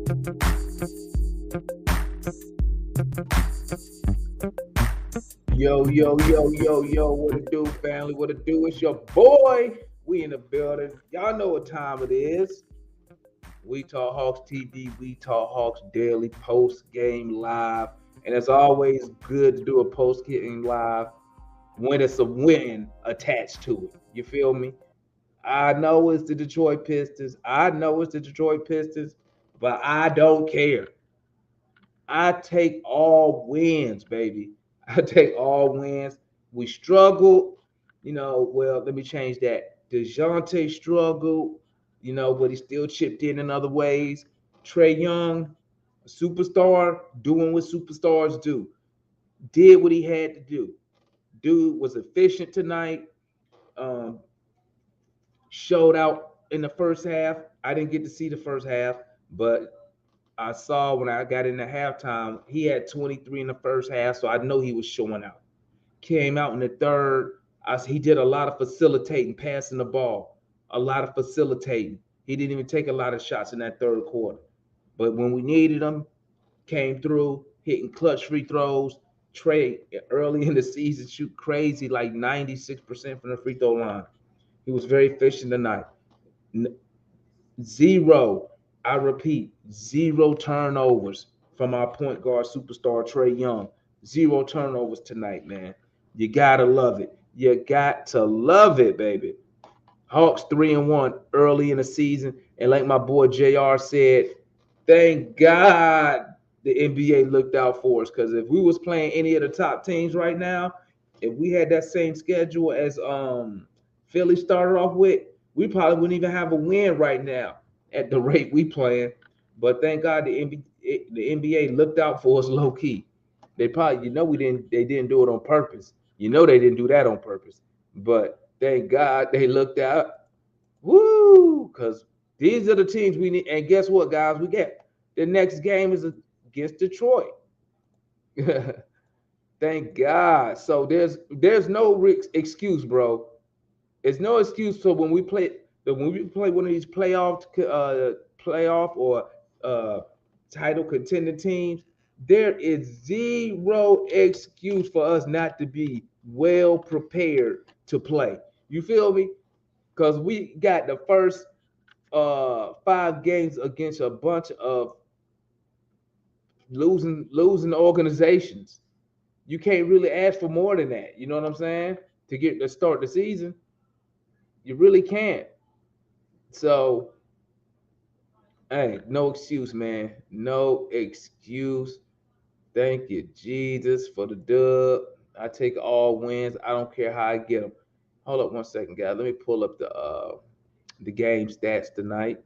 Yo, yo, yo, yo, yo, what it do, family? What it do? It's your boy. We in the building. Y'all know what time it is. We Talk Hawks TV, We Talk Hawks Daily Post Game Live. And it's always good to do a post game live when it's a win attached to it. You feel me? I know it's the Detroit Pistons. But I don't care. I take all wins, baby. I take all wins. We struggled, well, let me change that. DeJounte struggled, but he still chipped in other ways. Trey Young, a superstar, doing what superstars do. Did what he had to do. Dude was efficient tonight. Um, Showed out in the first half. I didn't get to see the first half, but I saw when I got into halftime, he had 23 in the first half, so I know he was showing out. Came out in the third. He did a lot of facilitating, passing the ball, a lot of facilitating. He didn't even take a lot of shots in that third quarter. But when we needed him, came through, hitting clutch free throws. Trae early in the season shoot crazy, like 96% from the free throw line. He was very efficient tonight. Zero, I repeat, zero turnovers from our point guard superstar Trey Young. Zero turnovers tonight, man. You gotta love it. You got to love it, baby. Hawks 3-1 early in the season, and like my boy Jr. said, thank God the NBA looked out for us. Because if we was playing any of the top teams right now, if we had that same schedule as Philly started off with, we probably wouldn't even have a win right now at the rate we playing. But thank God the NBA looked out for us low key. They probably, they didn't do it on purpose. They didn't do that on purpose. But thank God they looked out. Woo! Because these are the teams we need. And guess what, guys? We get the next game is against Detroit. Thank God. So there's no excuse, bro. It's no excuse for when we play one of these playoff or uh, title contending teams. There is zero excuse for us not to be well prepared to play. You feel me? Because we got the first 5 games against a bunch of losing organizations. You can't really ask for more than that. You know what I'm saying? To start the season, you really can't. So, hey, no excuse, man. No excuse. Thank you, Jesus, for the dub. I take all wins. I don't care how I get them. Hold up one second, guys. Let me pull up the game stats tonight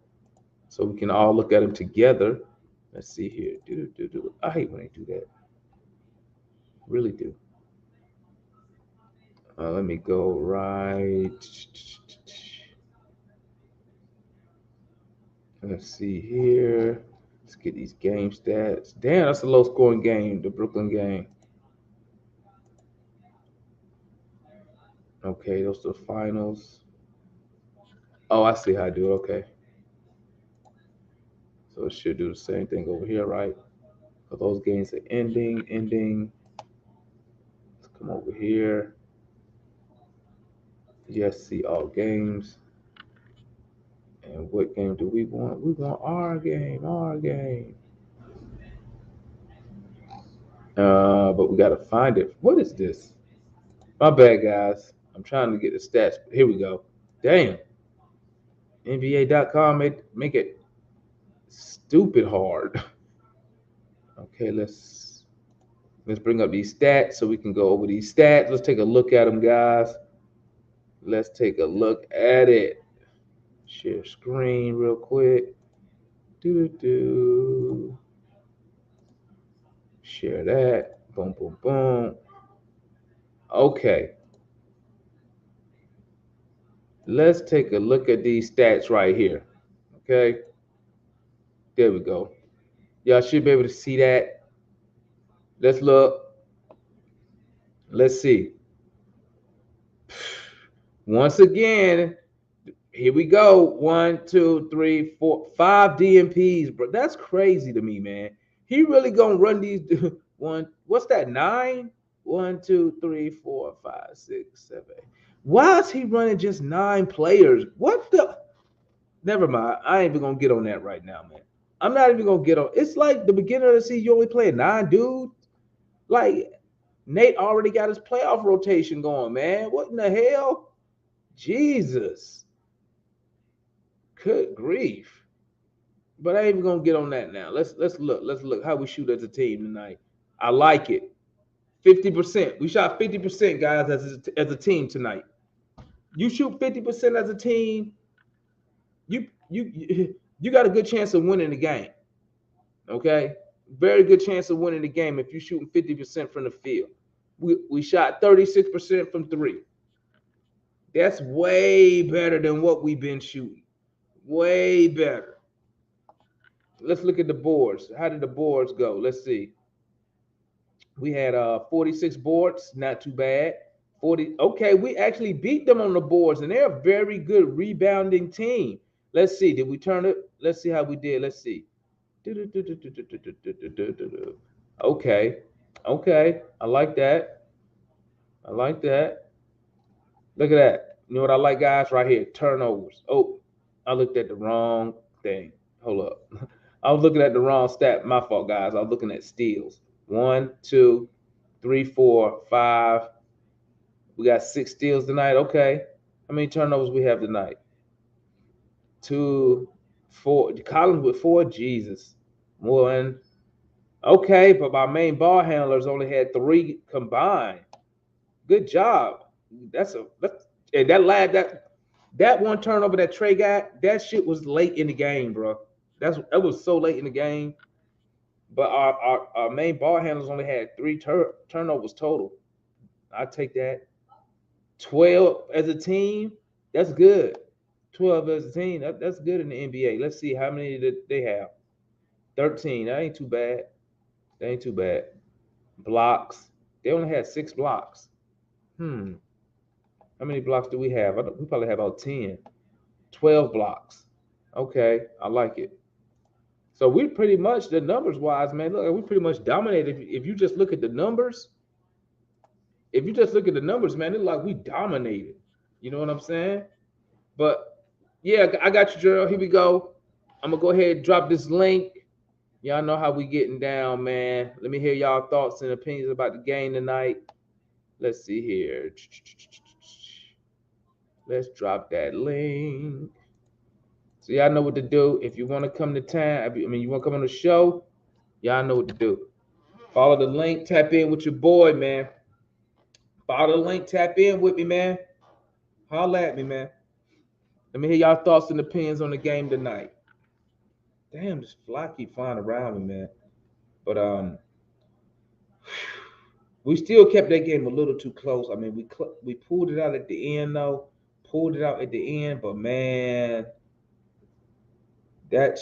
so we can all look at them together. Let's see here. I hate when they do that. Really do. Let me go right. Let's see here. Let's get these game stats. Damn, that's a low scoring game, the Brooklyn game. Okay, those are the finals. Oh, I see how I do it. Okay. So it should do the same thing over here, right? So those games are ending. Let's come over here. Yes, see all games. And what game do we want? We want our game. But we gotta find it. What is this? My bad, guys. I'm trying to get the stats. Here we go. Damn. NBA.com make it stupid hard. Okay, let's bring up these stats so we can go over these stats. Let's take a look at them, guys. Let's take a look at it. Share screen real quick. Share that. Boom, boom, boom. Okay. Let's take a look at these stats right here. Okay. There we go. Y'all should be able to see that. Let's look. Let's see. Once again, Here we go. One, two, three, four, five DMPs, bro. That's crazy to me, man. He really gonna run these one. What's that? Nine? One, two, three, four, five, six, seven. Eight. Why is he running just nine players? What the? Never mind. I ain't even gonna get on that right now, man. I'm not even gonna get on. It's like the beginning of the season. You only play nine dudes. Like Nate already got his playoff rotation going, man. What in the hell? Jesus. Good grief. But I ain't even gonna get on that now. Let's look how we shoot as a team tonight. I like it. 50%. We shot 50%, guys, as a team tonight. You shoot 50% as a team, you got a good chance of winning the game. Okay? Very good chance of winning the game if you're shooting 50% from the field. We shot 36% from three. That's way better than what we've been shooting. Way better. Let's look at the boards. How did the boards go? Let's see. We had 46 boards, not too bad. 40. Okay, we actually beat them on the boards, and they're a very good rebounding team. Let's see. Did we turn it? Let's see how we did. Let's see. Okay. Okay. I like that. I like that. Look at that. You know what I like, guys? Right here. Turnovers. Oh, I looked at the wrong thing. Hold up. I was looking at the wrong stat. My fault, guys. I was looking at steals. One, two, three, four, five. We got six steals tonight. Okay. How many turnovers we have tonight? Two, four. Collins with four. Jesus. One. Okay, but my main ball handlers only had three combined. Good job. That's and that one turnover that Trae got, that shit was late in the game, bro. That was so late in the game. But our main ball handlers only had three turnovers total. I take that. 12 as a team, that's good. 12 as a team, that's good in the NBA. Let's see how many did they have. 13. That ain't too bad. That ain't too bad. Blocks. They only had six blocks. How many blocks do we have? We probably have about 10. 12 blocks. Okay, I like it. So we pretty much, the numbers wise, man, look, we pretty much dominated. If you just look at the numbers, man, it's like we dominated. You know what I'm saying? But yeah, I got you, Gerald. Here we go. I'm gonna go ahead and drop this link. Y'all know how we getting down, man. Let me hear y'all thoughts and opinions about the game tonight. Let's see here. Let's drop that link. So y'all know what to do. If you want to come to town, you want to come on the show, y'all know what to do. Follow the link, tap in with your boy, man. Follow the link, tap in with me, man. Holla at me, man. Let me hear y'all thoughts and opinions on the game tonight. Damn, this fly keep flying around me, man. But we still kept that game a little too close. I mean, we pulled it out at the end, though. Pulled it out at the end, but man, that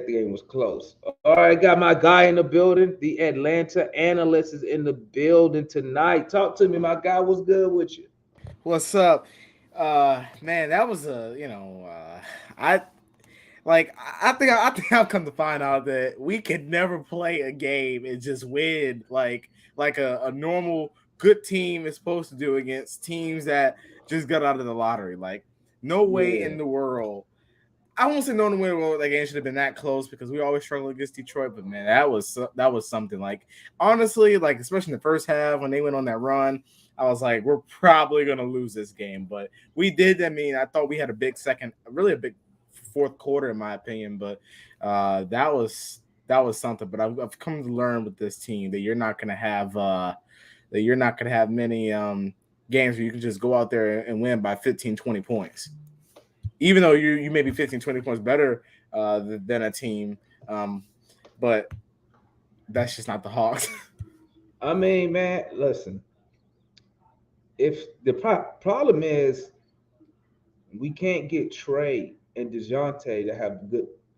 game was close. All right, got my guy in the building. The Atlanta analyst is in the building tonight. Talk to me, my guy. What's good with you? What's up? Man, that was I I think I've come to find out that we could never play a game and just win like a normal good team is supposed to do against teams that just got out of the lottery. Like, no way Yeah, in the world. I won't say no one win. Well, that game should have been that close because we always struggle against Detroit. But man, that was something. Like, honestly, like especially in the first half when they went on that run, I was like, we're probably gonna lose this game. But we did. I mean, I thought we had a big second, really a big fourth quarter in my opinion. But that was something. But I've come to learn with this team that you're not gonna have many games where you can just go out there and win by 15, 20 points even though you may be 15, 20 points better than a team. But that's just not the Hawks. I mean, man, listen. If the problem is we can't get Trey and Dejounte to have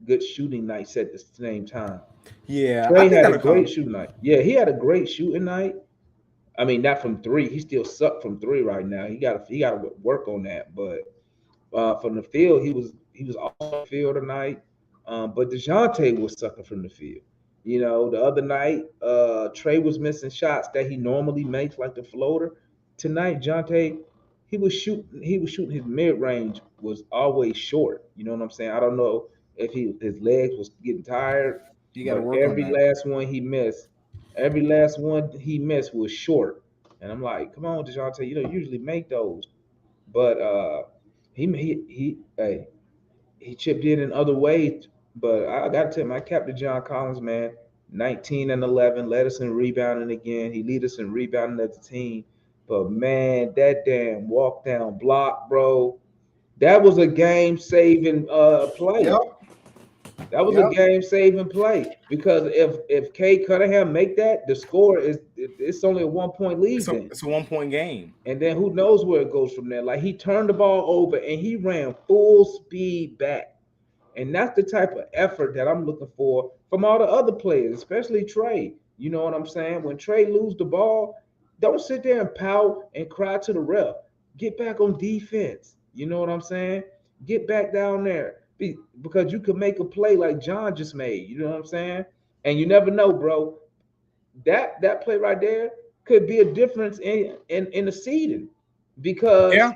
good shooting nights at the same time. Yeah, I Trey think had a that'll great come. shooting night. Yeah, he had a great shooting night. I mean, not from three. He still sucked from three right now. He got to work on that. But from the field. He was off the field tonight. But DeJounte was sucking from the field. The other night, Trey was missing shots that he normally makes, like the floater. Tonight, Jonte, he was shooting his mid range was always short. You know what I'm saying? I don't know if his legs was getting tired, You got to but work on that. every last one he missed was short. And I'm like, come on, DeJounte, you don't usually make those. But hey, he chipped in other ways. But I got to tell him, I captain John Collins, man, 19 and 11, led us in rebounding again. He lead us in rebounding as a team. But man, that damn walk down block, bro, that was a game saving play. Yep. That was a Yep. game saving play because if Kay Cunningham make that, the score it's only a 1 point lead then. It's a 1 point game. And then who knows where it goes from there. Like he turned the ball over and he ran full speed back. And that's the type of effort that I'm looking for from all the other players, especially Trae. You know what I'm saying? When Trae lose the ball, don't sit there and pout and cry to the ref. Get back on defense. You know what I'm saying? Get back down there. Because you could make a play like John just made. You know what I'm saying? And you never know, bro. That play right there could be a difference in the seeding because Yeah.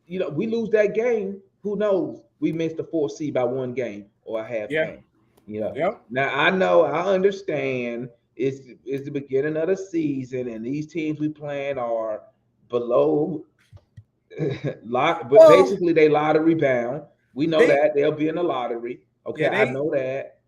we lose that game. Who knows? We missed the 4th seed by 1 game or a half Yeah. game. Yep. Now I understand it's the beginning of the season and these teams we playing are below lot, but Well, basically they lottery bound. We know they that they'll be in the lottery. Okay, yeah I they know that.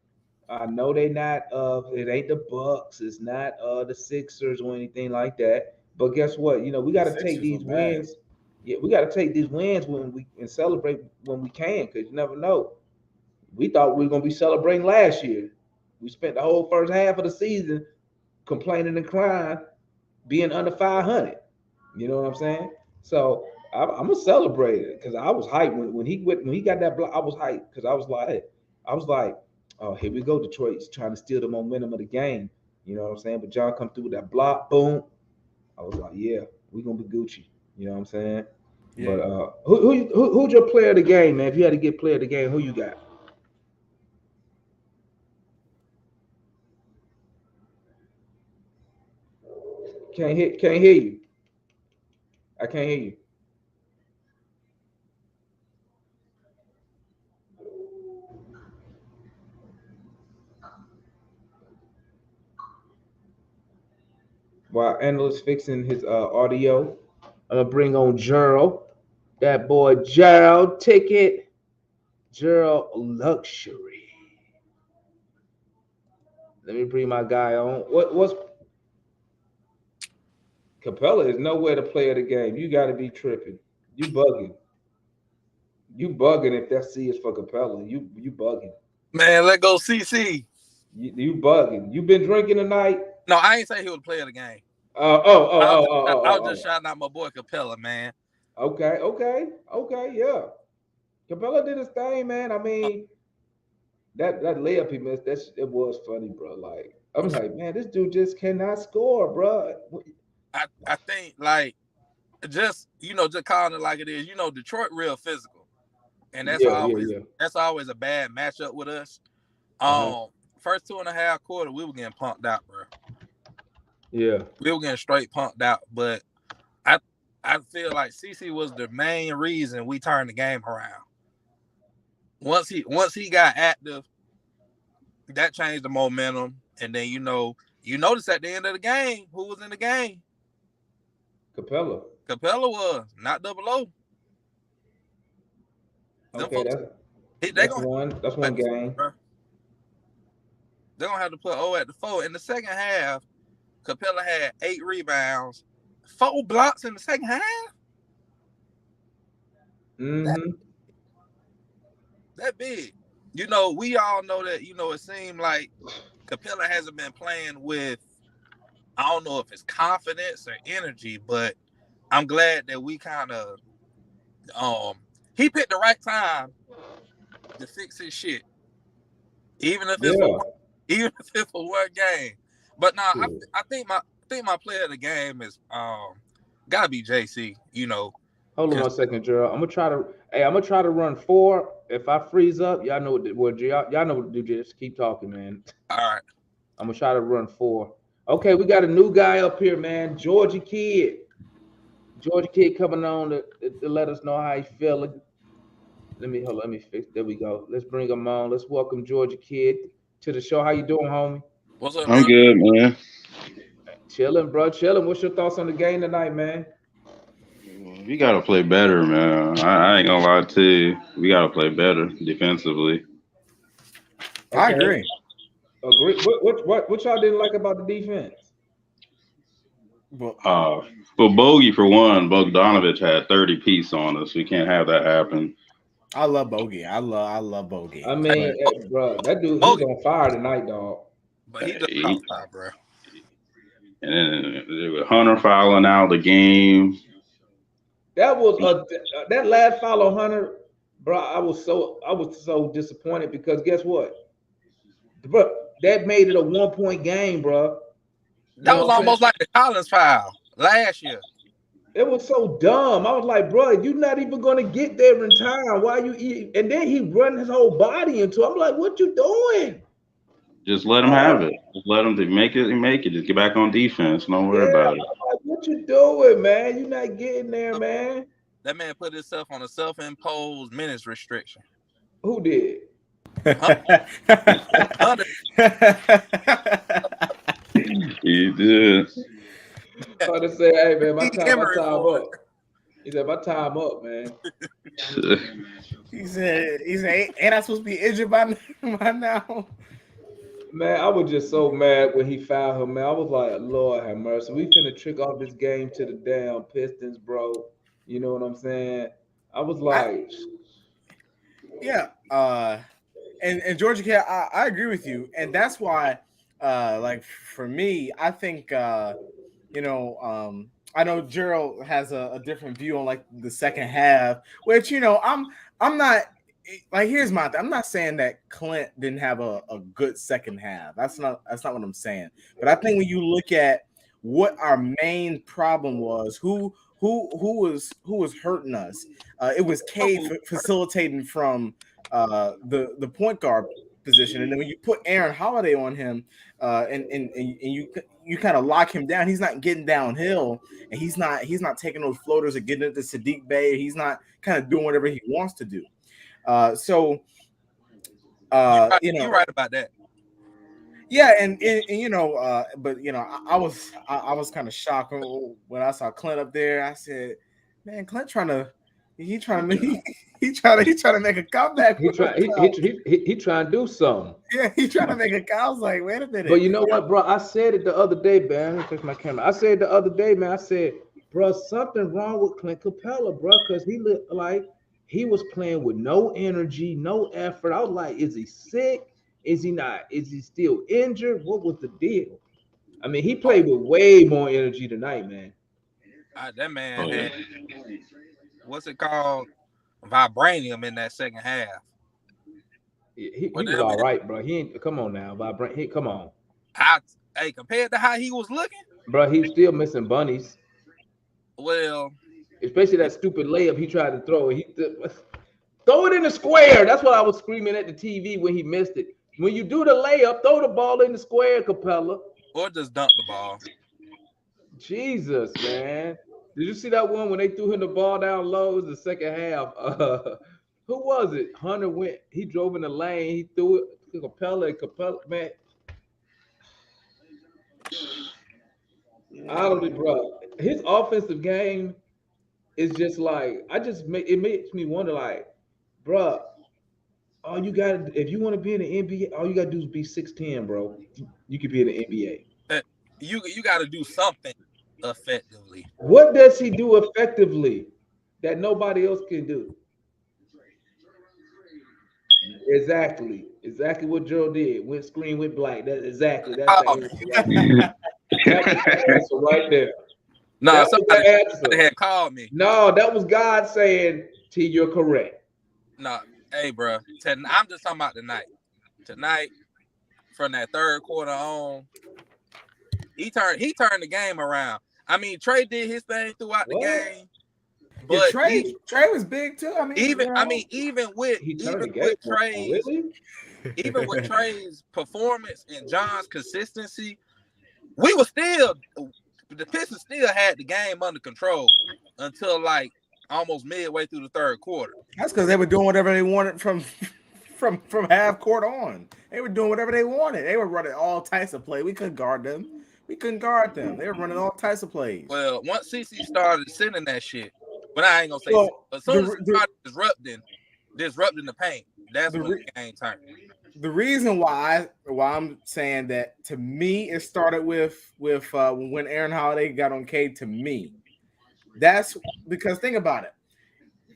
I know they not it ain't the Bucks, it's not the Sixers or anything like that. But guess what? We the got to take Sixers are these bad. wins. Yeah, we got to take these wins when we and celebrate when we can, because you never know. We thought we were gonna be celebrating last year. We spent the whole first half of the season complaining and crying, being under 500. You know what I'm saying? So I'm gonna celebrate it because I was hyped when he got that block. I was hyped because I was like, oh, here we go. Detroit's trying to steal the momentum of the game. You know what I'm saying? But John come through with that block, boom. I was like, yeah, we gonna be Gucci. You know what I'm saying? Yeah. But who's your player of the game, man? If you had to get player of the game, who you got? Can't hear you. I can't hear you. While analyst fixing his audio, I'm gonna bring on Gerald. That boy Gerald Ticket. Gerald Luxury. Let me bring my guy on. What's Capella is nowhere to play of the game. You got to be tripping. You bugging. You bugging if that C is for Capella. You bugging. Man, let go CC. You bugging. You been drinking tonight? No, I ain't say he was player of the game. I was just Oh. shouting out my boy Capela, man. Okay. Yeah. Capella did his thing, man. I mean, that layup he missed, it was funny, bro. Like, I was like, man, this dude just cannot score, bro. I think like just calling it like it is. Detroit real physical, and Yeah. that's always a bad matchup with us. Uh-huh. First 2.5 quarters, we were getting punked out, bro. Yeah. We were getting straight punked out, but I feel like CC was the main reason we turned the game around. Once he got active, that changed the momentum, and then you notice at the end of the game who was in the game. Capella. Capela was not double O. Them Okay, folks, that's one game. They're gonna have to put O at the 4. In the second half, Capela had 8 rebounds, 4 blocks in the second half. Mm-hmm. That big. We all know that, it seemed like Capela hasn't been playing with, I don't know if it's confidence or energy, but I'm glad that we kind of he picked the right time to fix his shit. Even if it's for one game. But nah, I think my player of the game is gotta be JC. Hold on 1 second, Gerald. I'm gonna try to run 4. If I freeze up, y'all know y'all know what to do. Just keep talking, man. All right. I'm gonna try to run 4. Okay, we got a new guy up here, man. Georgia Kid. Georgia Kid coming on to let us know how he feeling. Let me fix. There we go. Let's bring him on. Let's welcome Georgia Kid to the show. How you doing, homie? What's up, I'm bro? good, man. Chilling, bro. Chilling. What's your thoughts on the game tonight, man? We gotta play better, man. I ain't gonna lie to you. We gotta play better defensively. I Okay, agree. agree. What y'all didn't like about the defense? But Uh, for Bogey, for one, Bogdanovich had 30 piece on us. We can't have that happen. I love Bogey. I love Bogey. I But mean, bro, that dude, he's Bogey, on fire tonight, dog. but he just He, outside, bro. and then there was Hunter fouling out the game. That was that last foul on Hunter, bro. I was so disappointed because guess what, bro? That made it a 1 point game, bro. You That know was what I'm saying? almost like the Collins foul last year. It was so dumb. I was like, bro, you're not even gonna get there in time. Why you eat? And then he run his whole body into. I'm like, what you doing? Just let him have Oh, it. Just let him make it. Make it. Just get back on defense. Don't yeah. worry about it. I'm like, what you doing, man? You're not getting there, man. That man put himself on a self-imposed minutes restriction. Who did? Hunter, He did. Hunter said, hey man, he my Emery time for it. up. He said, my time up, man. he said, ain't I supposed to be injured by now? Man, I was just so mad when he fouled him, man. I was like, Lord have mercy. We finna trick off this game to the damn Pistons, bro. You know what I'm saying? I was I, like, yeah. And Georgia Cat, I agree with you, and that's why, like for me, I think I know Gerald has a different view on like the second half, which I'm not like here's my I'm not saying that Clint didn't have a good second half. That's not what I'm saying. But I think when you look at what our main problem was, who was hurting us, it was Cade facilitating from the point guard position, and then when you put Aaron Holiday on him, and you kind of lock him down, he's not getting downhill, and he's not taking those floaters or getting into Sadiq Bey. He's not kind of doing whatever he wants to do. So You're right about that. yeah, but I was kind of shocked when I saw Clint up there. I said, man, Clint trying to he trying to make a comeback he for try himself. he trying to do something. Yeah, he trying to make a. I was like, wait a minute. But you know what, bro? I said it the other day, man. Let me fix my camera. I said the other day, man. I said, bro, something wrong with Clint Capela, bro, because he looked like he was playing with no energy, no effort. I was like, is he sick? Is he not? Is he still injured? What was the deal? I mean, he played with way more energy tonight, man. That man Oh yeah. had what's it called? Vibranium in that second half. He But was that all man, right, bro. He ain't come on now, vibrant. He come on, hey, compared to how he was looking, bro. He's still missing bunnies, well, especially that stupid layup he tried to throw. Throw it in the square. That's what I was screaming at the TV when he missed it. When you do the layup, throw the ball in the square, Capella. or just dump the ball. Jesus, man. Did you see that one when they threw him the ball down low? It was the second half. Who was it? Hunter went. He drove in the lane. He threw it to Capella, man. I don't know, bro. His offensive game is just like it makes me wonder, like, bro. All you got if you want to be in the NBA, all you gotta do is be 6'10", bro. You could be in the NBA. Uh, You got to do something effectively. What does he do effectively that nobody else can do? Exactly what Joe did. Went screen with black. That's the Oh, answer right there. That was the answer right there. no, That was the somebody answer. had called me. No, that was God saying, T, you're correct. No, hey, bro. I'm just talking about tonight. Tonight, from that third quarter on, he turned the game around. I mean, Trae did his thing throughout the What? game, Yeah, But Trae was big too. even with He turned even the game with on, Trey's really? even with Trey's performance and John's consistency, we were still the Pistons still had the game under control until like almost midway through the third quarter. That's because they were doing whatever they wanted from half court on. They were doing whatever they wanted. They were running all types of play. We couldn't guard them. They were running all types of plays. Well, once CC started sending that shit, but I ain't gonna say as soon as he started disrupting the paint, that's when the game turned. The reason why I'm saying that, to me, it started with when Aaron Holiday got on Cade. To me, that's because, think about it.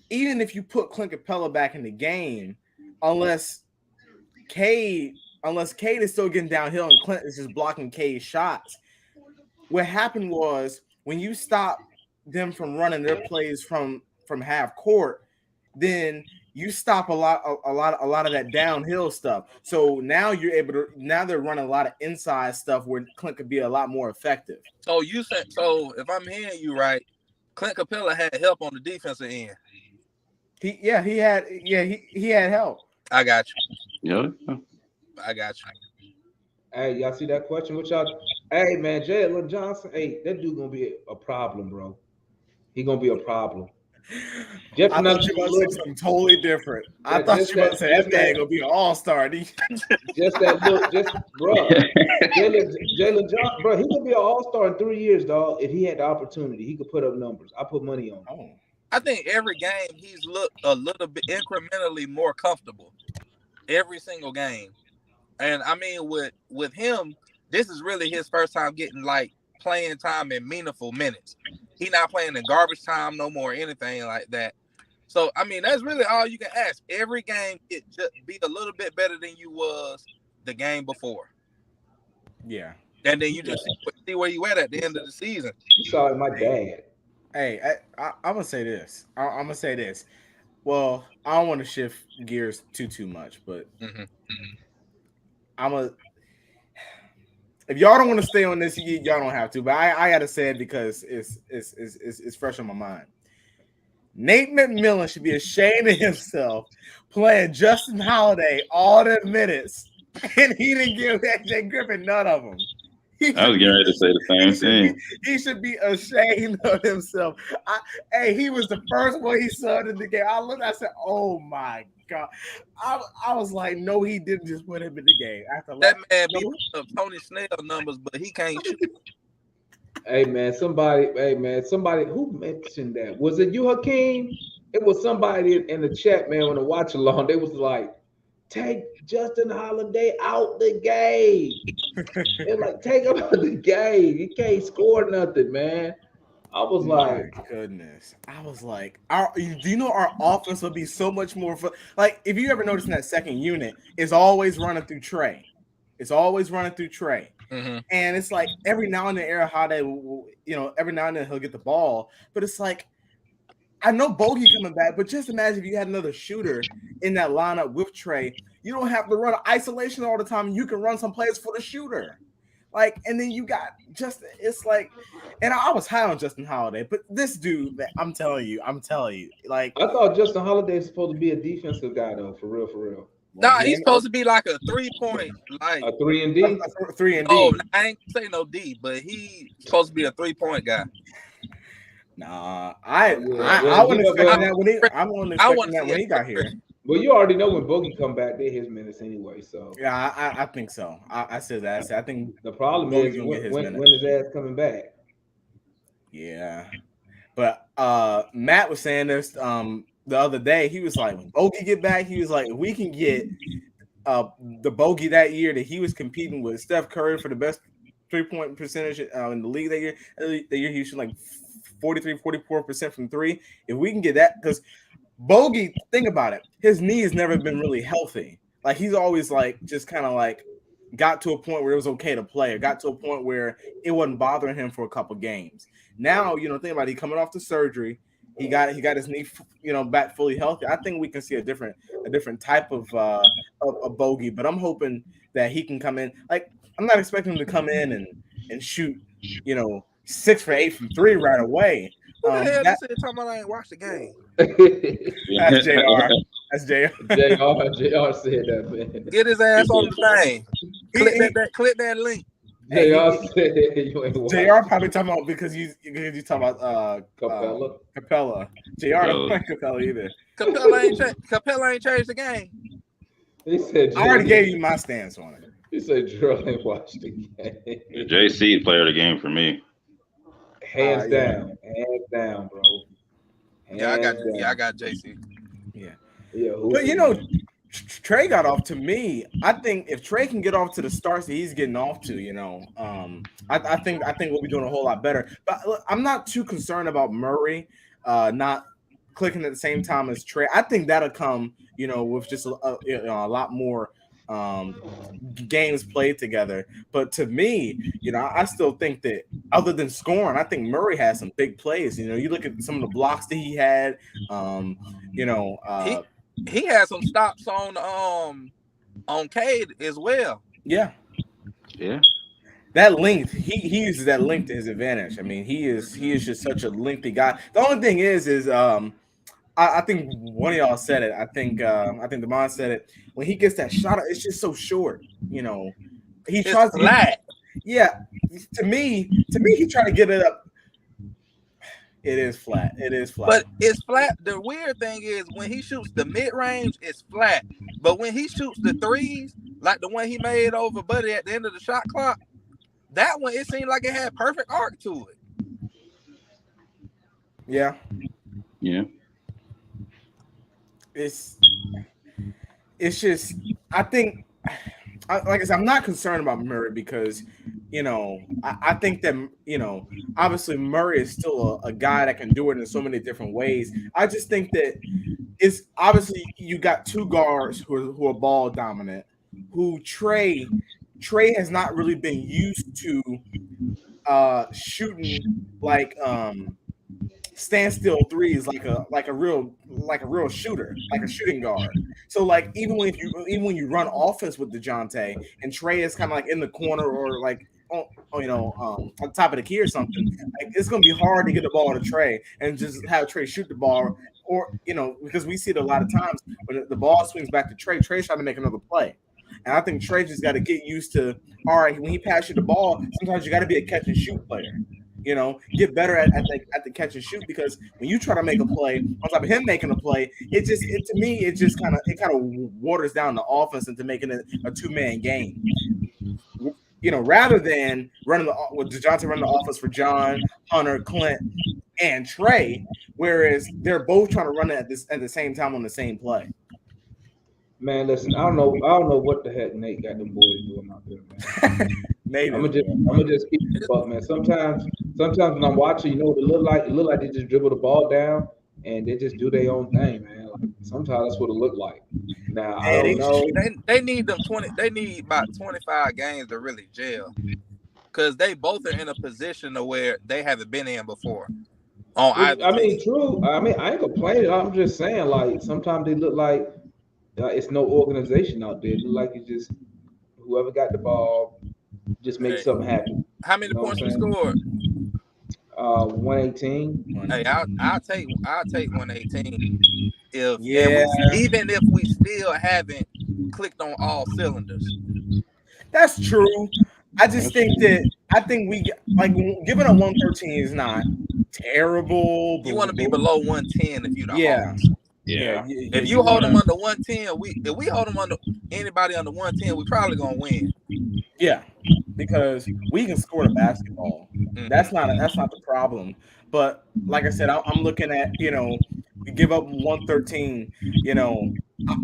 Even if you put Clint Capela back in the game, unless Cade is still getting downhill and Clint is just blocking Cade's shots, what happened was when you stop them from running their plays from half court, then you stop a lot of that downhill stuff. So now they're running a lot of inside stuff where Clint could be a lot more effective. So if I'm hearing you right, Clint Capela had help on the defensive end. He had help. I got you. Yeah. I got you. Hey, y'all see that question? What y'all? Hey, man, Jalen Johnson. Hey, that dude gonna be a problem, bro. He gonna be a problem. I thought you were going to say something totally different. I thought you were going to say that man gonna be an all-star. Just that look, bro. Jalen Johnson, bro, he could be an all-star in 3 years, dog. If he had the opportunity, he could put up numbers. I put money on him. I think every game he's looked a little bit incrementally more comfortable. Every single game. And I mean, with him, this is really his first time getting like playing time in meaningful minutes. He's not playing in garbage time no more, or anything like that. So I mean, that's really all you can ask. Every game, it just be a little bit better than you was the game before. Yeah, and then you just see where you at the end of the season. You saw like my dad. Hey, I'm gonna say this. I'm gonna say this. Well, I don't want to shift gears too much, but if y'all don't want to stay on this, y'all don't have to. But I gotta say it because it's fresh on my mind. Nate McMillan should be ashamed of himself playing Justin Holiday all the minutes, and he didn't give AJ Griffin none of them. I was getting ready to say the same thing. He should be ashamed of himself. He was the first one he subbed in the game. I looked, I said, "Oh my God!" I was like, "No, he didn't just put him in the game." That man be Tony Snell numbers, but he can't shoot. Hey man, somebody who mentioned that? Was it you, Hakeem? It was somebody in the chat, man, on the watch along. They was like, take Justin Holiday out the game. They're like, take him out the game. He can't score nothing, man. I was like, my goodness. I was like, do you know our offense would be so much more fun? Like, if you ever notice in that second unit, it's always running through Trae. Mm-hmm. And it's like every now and then, Aaron Holiday, every now and then he'll get the ball. But it's like, I know Bogey coming back, but just imagine if you had another shooter in that lineup with Trae. You don't have to run isolation all the time. You can run some plays for the shooter. Like, and then you got it's like, and I was high on Justin Holiday, but this dude, man, I'm telling you, like, I thought Justin Holiday is supposed to be a defensive guy though, for real. Nah, he's supposed to be like a 3-point, like a 3 and D. 3 and D. Oh, I ain't say no D, but he's supposed to be a 3-point guy. Nah, I wasn't expecting that when he got here. Well, you already know when Bogey come back, they're his minutes anyway. So yeah, I think so. I said that. I think the problem is when his ass coming back. Yeah, but Matt was saying this the other day. He was like, when Bogey get back, he was like, if we can get the Bogey that year that he was competing with Steph Curry for the best 3-point percentage in the league that year he was shooting like 43-44% from three. If we can get that, because Bogey, think about it, his knee has never been really healthy. Like, he's always like just kind of like got to a point where it was okay to play, or got to a point where it wasn't bothering him for a couple games. Now, think about it, he coming off the surgery, he got his knee back fully healthy. I think we can see a different type of Bogey, but I'm hoping that he can come in. Like, I'm not expecting him to come in and shoot 6 for 8 from three right away. Who the hell That, this is talking about? I ain't watched the game. that's JR. That's JR. JR said that, man. Get his ass on the thing. Click that link. JR said you ain't watched. JR probably talking about because you talking about Capela. Capela. JR don't like Capela either. Capela ain't changed the game. He said I already gave you my stance on it. He said Drill ain't watched the game. JC player of the game for me. Hands down, bro. I got JC. Yeah. Yeah. But you know, Trae got off to me. I think if Trae can get off to the starts that he's getting off to, you know, I think we'll be doing a whole lot better. But look, I'm not too concerned about Murray not clicking at the same time as Trae. I think that'll come, you know, with just a lot more games played together. But to me, you know, I still think that other than scoring, I think Murray has some big plays. You know, you look at some of the blocks that he had. You know, he had some stops on Cade as well. Yeah. That length, he uses that length to his advantage. I mean, he is just such a lengthy guy. The only thing is I think one of y'all said it. I think Demond said it. When he gets that shot, it's just so short. You know, he tries to flat. Yeah, to me, he trying to get it up. It is flat. But it's flat. The weird thing is when he shoots the mid range, it's flat. But when he shoots the threes, like the one he made over Buddy at the end of the shot clock, that one it seemed like it had perfect arc to it. Yeah. It's just, I think, like I said, I'm not concerned about Murray because, you know, I think that, you know, obviously Murray is still a guy that can do it in so many different ways. I just think that it's obviously you got two guards who are ball dominant, who Trae has not really been used to shooting like standstill threes like a real shooter, like a shooting guard. So like even when you run offense with DeJounte and Trae is kind of like in the corner or like on top of the key or something, like it's gonna be hard to get the ball to Trae and just have Trae shoot the ball, or you know, because we see it a lot of times when the ball swings back to Trae's trying to make another play. And I think Trae just got to get used to, all right, when he passes you the ball, sometimes you got to be a catch and shoot player. You know, get better at the catch and shoot, because when you try to make a play on top of him making a play, it kind of waters down the offense into making it a two-man game. You know, rather than with DeJounte running the offense for John, Hunter, Clint, and Trae, whereas they're both trying to run it at the same time on the same play. Man, listen, I don't know what the heck Nate got them boys doing out there, man. I'm gonna just keep it up, man. Sometimes when I'm watching, you know what it look like? It look like they just dribble the ball down and they just do their own thing, man. Like, sometimes that's what it look like. Now I don't know. They need them 20. They need about 25 games to really gel, because they both are in a position of where they haven't been in before. I mean, true. I mean, I ain't complaining. I'm just saying, like, sometimes they look like it's no organization out there. It look like it's just whoever got the ball just make something happen. How many points you scored? 118. Hey, I'll take 118. Even if we still haven't clicked on all cylinders. That's true. I just think we like giving up 113 is not terrible. You want to be below 110 if you don't. Yeah. If you hold them under 110, if we hold them under anybody under 110, we probably gonna win. Yeah, because we can score the basketball. Mm-hmm. That's not the problem. But like I said, I'm looking at, you know, we give up 113. You know,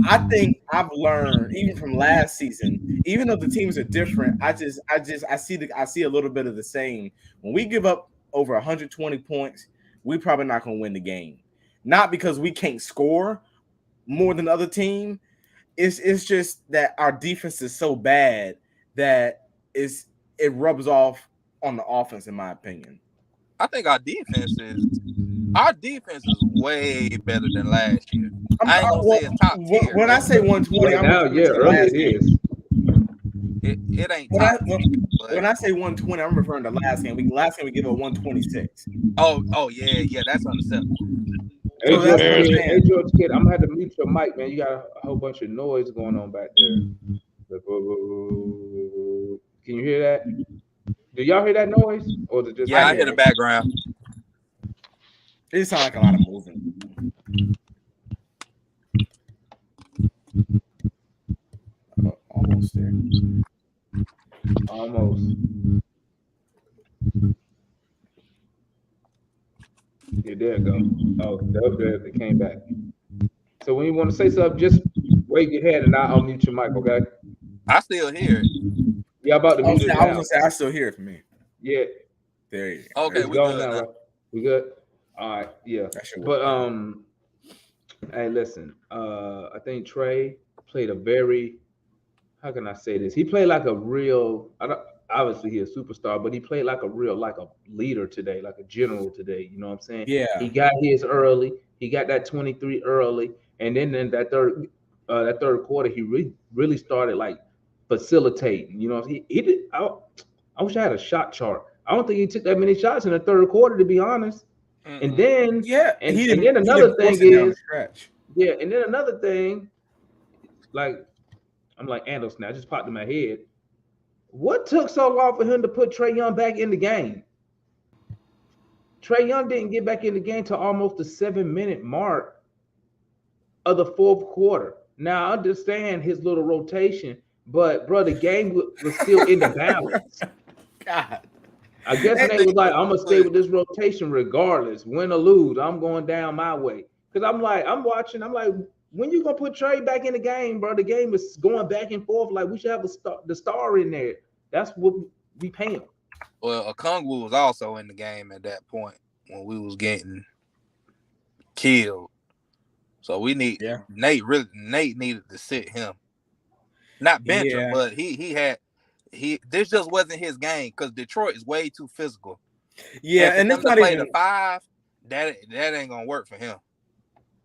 I think I've learned even from last season, even though the teams are different, I see a little bit of the same. When we give up over 120 points, we probably not gonna win the game. Not because we can't score more than the other team. It's just that our defense is so bad that it rubs off on the offense, in my opinion. I think our defense is way better than last year. I ain't gonna say it's top tier. When I say 120, right now, early it is. It ain't When I, top when, 10, when but I say 120, I'm referring to last game. Last game we give a 126. oh yeah, that's unacceptable. Hey So that's George what I'm Kid, Embarrassing. hey saying. George Kid, I'm gonna have to mute your mic, man. You got a whole bunch of noise going on back there. Can you hear that? Do y'all hear that noise, or is it just Yeah, I I me? hear hear the it. background. It just sounds like a lot of moving. Oh, almost there. Almost. Yeah, there it go. Oh, there it came back. So when you want to say something, just wave your hand and I'll unmute your mic, okay? I still hear it. Yeah, I'm about to mute it I was now. gonna say I still hear it from me. Yeah, There you go. Okay, it's we gone good now, now. right? We good? All right, yeah. That should work. But hey, listen. I think Trey played a very, how can I say this? He played like a real. I don't, obviously he's a superstar, but he played like a real, like a leader today, like a general today. You know what I'm saying? Yeah. He got his early. He got that 23 early, and then in that third quarter, he really started like facilitating. You know, he did. I wish I had a shot chart. I don't think he took that many shots in the third quarter, to be honest. And Mm-mm. then Yeah. and He and didn't then he another didn't thing force it down the is, stretch. yeah, and then another thing, like I'm like Anderson, I just popped in my head. What took so long for him to put Trey Young back in the game? Trey Young didn't get back in the game to almost the 7 minute mark of the fourth quarter. Now I understand his little rotation, but bro, the game was still in the balance. God. I guess I Nate was think like, if I'm you gonna stay put with this rotation regardless, win or lose. I'm going down my way. Cause I'm like, I'm watching. I'm like, when you gonna put Trey back in the game, bro? The game is going back and forth. Like we should have the star in there. That's what we pay him. well, Okongwu was also in the game at that point when we was getting killed. So we need Yeah. Nate needed to sit him. Not bench him, Yeah. but this just wasn't his game because Detroit is way too physical. Yeah. And for And him it's to not play the even 5, that ain't gonna work for him.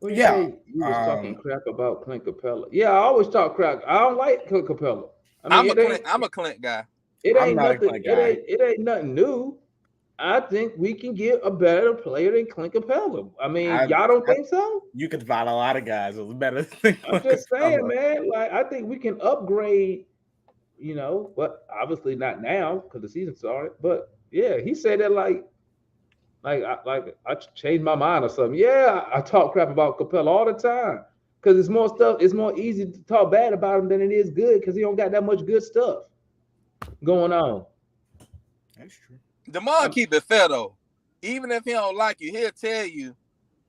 Well, you yeah. say you was talking crap about Clint Capela. Yeah, I always talk crap. I don't like Clint Capela. I mean, I'm a Clint guy. it I'm ain't not a nothing. Clint guy. It ain't nothing new. I think we can get a better player than Clint Capela. I mean, I, y'all don't I think so? you could find a lot of guys that was better than I'm Clint just saying, Capella. man. Like, I think we can upgrade. But obviously not now because the season started. But yeah, he said that I changed my mind or something. Yeah, I talk crap about Capella all the time because it's more stuff. It's more easy to talk bad about him than it is good because he don't got that much good stuff going on. That's true. DeMar Um, keep it fair though. Even if he don't like you, he'll tell you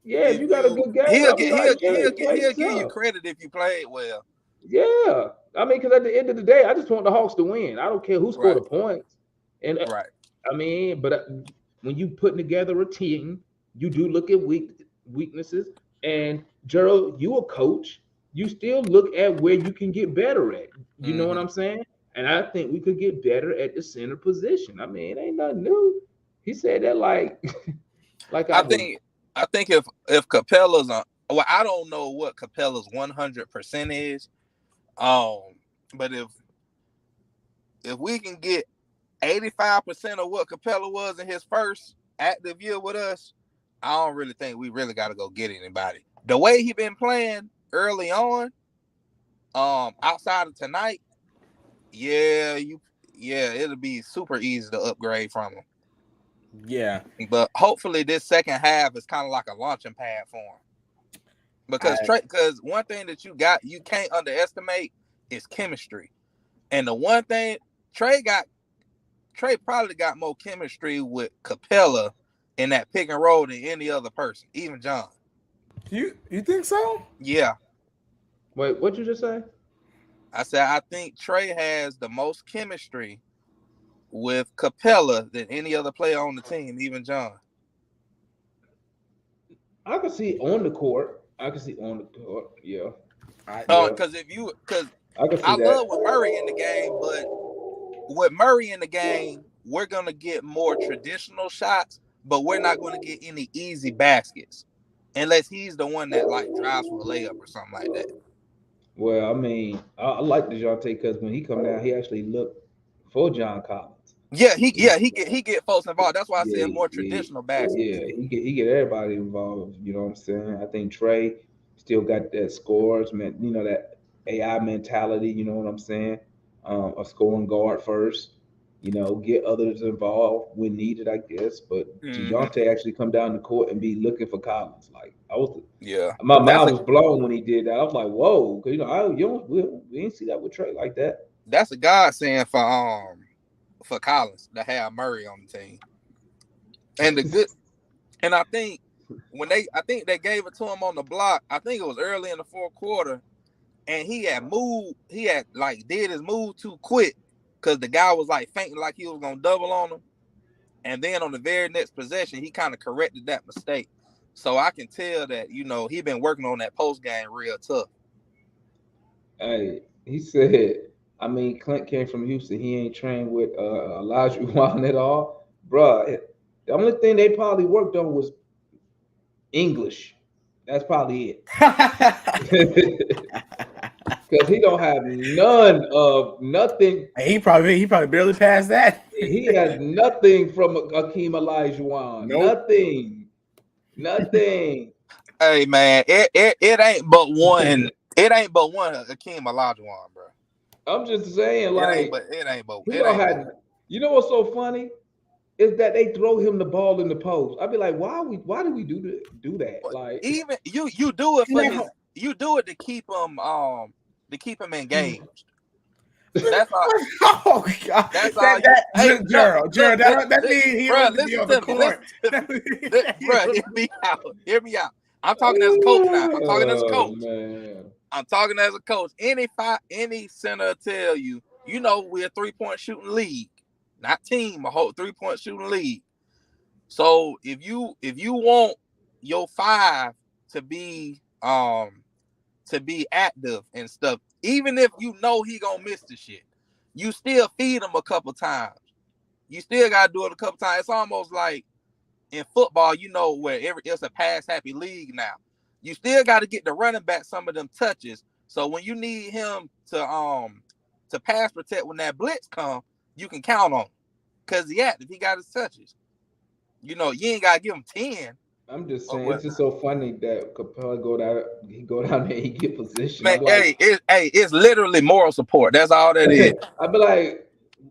yeah, if if you got a you good game, I'll be like, yeah, play he'll give you yourself. credit if you played well. Yeah, I mean, because at the end of the day, I just want the Hawks to win. I don't care who scored Right, the points. And right. I mean, but when you putting together a team, you do look at weaknesses. And Gerald, you a coach, you still look at where you can get better at. You know what Mm-hmm. I'm saying? And I think we could get better at the center position. I mean, it ain't nothing new. He said that like, like I I was. think if Capella's on, well, I don't know what Capella's 100% is. Um, but if we can get 85% of what Capella was in his first active year with us, I don't really think we really got to go get anybody. The way he been playing early on, outside of tonight, yeah, it'll be super easy to upgrade from him. Yeah. But hopefully this second half is kind of like a launching pad for him. Because one thing that you can't underestimate is chemistry. And the one thing Trey probably got more chemistry with Capella in that pick and roll than any other person, even John. You think so? Yeah. Wait, what you just say? I said I think Trey has the most chemistry with Capella than any other player on the team, even John. I can see on the court. I can see on the court. Yeah, I yeah, Because I can see I that. love with Murray in the game, but with Murray in the game, we're gonna get more traditional shots, but we're not gonna get any easy baskets unless he's the one that like drives for a layup or something like that. Well, I mean, I like DeJounte because when he come down, he actually looked for John Collins. He get folks involved. That's why I said Yeah, more yeah, traditional basketball. yeah. He get everybody involved. You know what I'm saying? I think Trey still got that scores, man. You know that AI mentality. You know what I'm saying? A scoring guard first. You know, get others involved when needed, I guess. But Hmm. Dejounte actually come down the court and be looking for Collins. Like I was, Yeah, my that's mind a was blown when he did that. I was like, whoa, 'cause, you know, we didn't see that with Trey like that. that's a godsend for Collins to have Murray on the team. And the good and I think they gave it to him on the block. I think it was early in the fourth quarter, and he had like did his move too quick because the guy was like fainting like he was gonna double on him. And then on the very next possession, he kind of corrected that mistake. So I can tell that, he been working on that post game real tough. Hey, he said, I mean, Clint came from Houston. He ain't trained with Elijah Wan at all. Bruh, the only thing they probably worked on was English. That's probably it. Because he don't have none of nothing. he probably barely passed that. He has nothing from Akeem Olajuwon. Nope. Nothing. Nothing. Hey man, it ain't but one. It ain't but one Akeem Olajuwon, bro. I'm just saying, It ain't like, but it ain't but he it don't ain't but have. You know what's so funny? Is that they throw him the ball in the post. I'd be like, why do we do that? Like even you do it And for that his you do it to keep him engaged. That's all. oh god, That's all you. Hey, look, Gerald, look, that means he bro. wants to be Listen on the to me. Listen court. to me, bro. Hear me out. Hear me out. I'm talking as a coach now. I'm talking as a oh coach. man. I'm talking as a coach. Any center tell you, we're a 3-point shooting league, not team, a whole 3-point shooting league. So if you want your five to be active and stuff, even if you know he gonna miss the shit, you still feed him a couple times. You still gotta do it a couple times. It's almost like in football, where it's a pass happy league now. You still got to get the running back some of them touches. So when you need him to pass protect when that blitz come, you can count on him. Cause he got his touches. You ain't gotta give him 10 I'm just or saying, it's just whatnot. so funny that Capella go down there, he get position. Man, I'm like, it's literally moral support. That's all that is. I'd be like,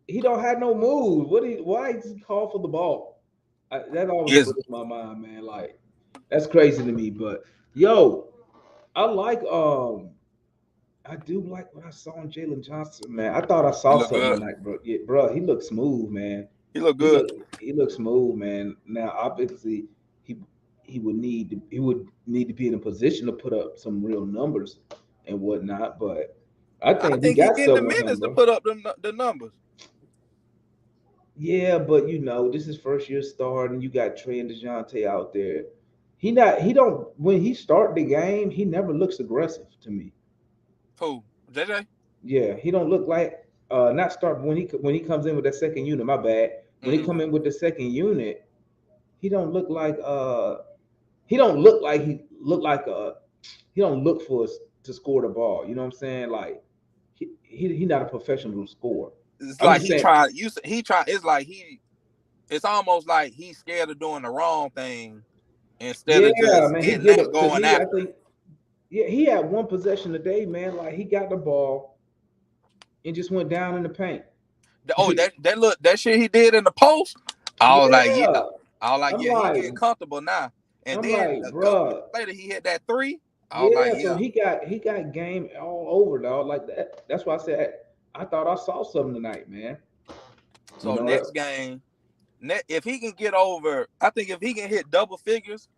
he don't have no moves. Why is he call for the ball? That always Is blows my mind, man. Like, that's crazy to me. But yo, I like I do like what I saw in Jalen Johnson, man. I thought I he saw look something good. tonight, bro. Yeah, bro, he looks smooth, man. He look He good. look he looks smooth, man. Now, obviously, he he would need to be in a position to put up some real numbers and whatnot. But I I think we think he got getting the something with him, minutes to bro. put up the numbers. Yeah, but you know, this is first year start, and you got Trey and DeJounte out there. He don't when he start the game, he never looks aggressive to me. Who? JJ? Yeah, he don't look like not start when he comes in with that second unit. My bad. When he Mm-hmm. come in with the second unit, he don't look like he don't look like he don't look for us to score the ball. You know what I'm saying? Like he not a professional scorer. It's I'm like just he saying. tried. He tried. It's almost like he's scared of doing the wrong thing instead of Yeah, just man, he getting get that it because going he I after it. think yeah he had one possession a day, man. Like he got the ball and just went down in the paint. Oh, that shit he did in the post. I was like, yeah. Yeah, I was like, I'm yeah, he like getting comfortable now. And I'm then like, a couple minutes bruh. later, he hit that three. I was like, Yeah, so yeah. he got game all over, dog. Like that. That's why I said I thought I saw something tonight, man. You So know that next game, if he can get over, I think if he can hit double figures,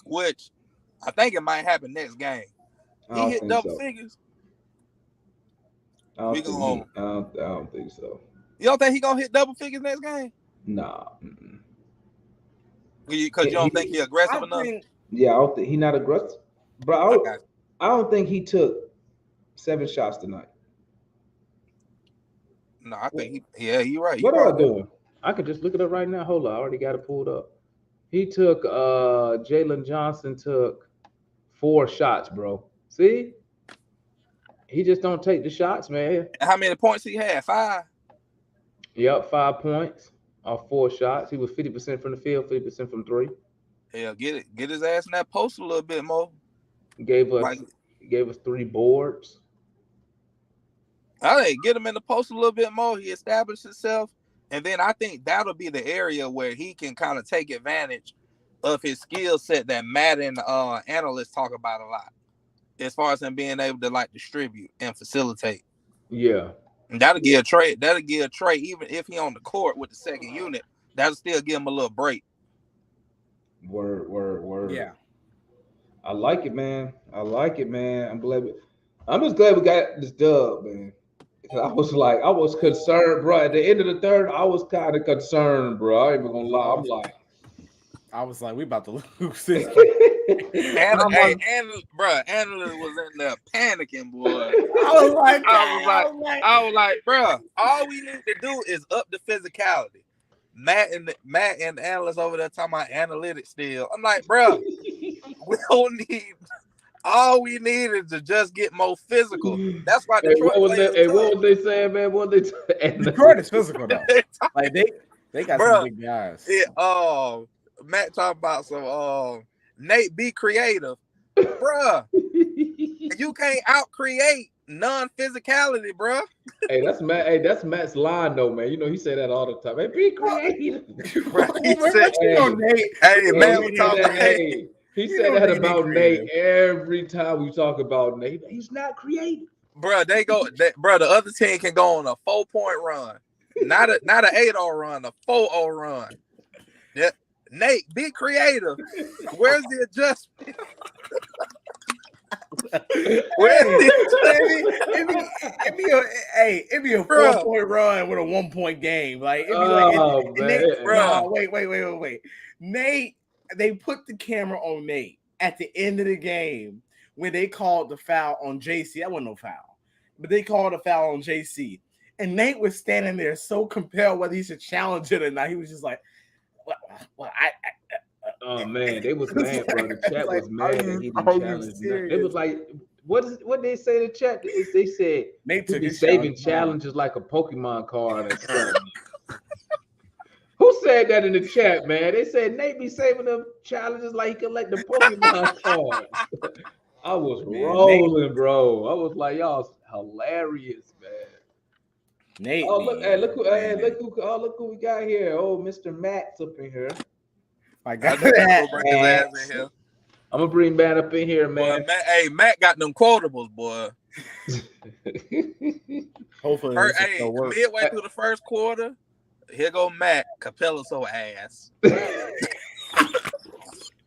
which I think it might happen next game. I He don't hit think double so. figures. I We don't think going I don't think so. You don't think he gonna hit double figures next game? Nah. Mm-mm. Because you don't think He, he aggressive I enough? think yeah, I don't think he not aggressive, I bro. got you. I don't think he took 7 shots tonight. No, I What, think you're right. He what am I probably doing? I could just look it up right now. Hold on, I already got it pulled up. He took Jalen Johnson took 4 shots, bro. See? He just don't take the shots, man. How many points he had? 5. Yep, 5 points off 4 shots. He was 50% from the field, 50% from 3. Hell, get his ass in that post a little bit more. Gave us Like, 3 boards. I think get him in the post a little bit more. He established himself, and then I think that'll be the area where he can kind of take advantage of his skill set that Madden analysts talk about a lot, as far as him being able to like distribute and facilitate. Yeah. And that'll give Trae, even if he on the court with the second unit, that'll still give him a little break. Word. Yeah. I like it, man. I'm just glad we got this dub, man. I was concerned, bro. At the end of the third, I was kind of concerned, bro. I ain't even gonna lie. I'm like, I was like, we about to lose this. Analyst was in there panicking, boy. I was like, bro, all we need to do is up the physicality. Matt and the analysts over there talking about analytics still. I'm like, bro, we don't need. All we need is to just get more physical. That's why Detroit. What was they saying, man? What they saying? Detroit is physical though. Like they got some big guys. Yeah. Matt talking about some. Nate, be creative, bruh. You can't out-create non-physicality, bruh. Hey, that's Matt. Hey, that's Matt's line, though, man. You know he say that all the time. Hey, be creative. Nate. He said that about Nate every time we talk about Nate. He's not creative, bruh. The other team can go on a 4-point run, not an 8-0 run, a 4-0 run. Yeah. Nate, be creative. Where's the adjustment? Where's the adjustment? It'd be a 4-point run with a 1-point game. Like it'd be like Nate, bro. Wait. Nate, they put the camera on Nate at the end of the game when they called the foul on JC. That wasn't no foul, but they called a foul on JC. And Nate was standing there so compelled whether he should challenge it or not. He was just like, oh man, they was mad, bro. The chat was mad that he didn't challenge. It was like, what they say in the chat? They said Nate to be saving challenges like a Pokemon card or something. Who said that in the chat, man? They said Nate be saving them challenges like he collect the Pokemon cards. I was rolling, Nate. Bro. I was like, y'all hilarious, man. Nate. Oh, look who we got here. Oh, Mr. Matt's up in here. I got that. Bring his ass in here. I'm gonna bring Matt up in here, man. Boy, Matt got them quotables, boy. Hopefully, midway through the first quarter, here go Matt. Capela so ass.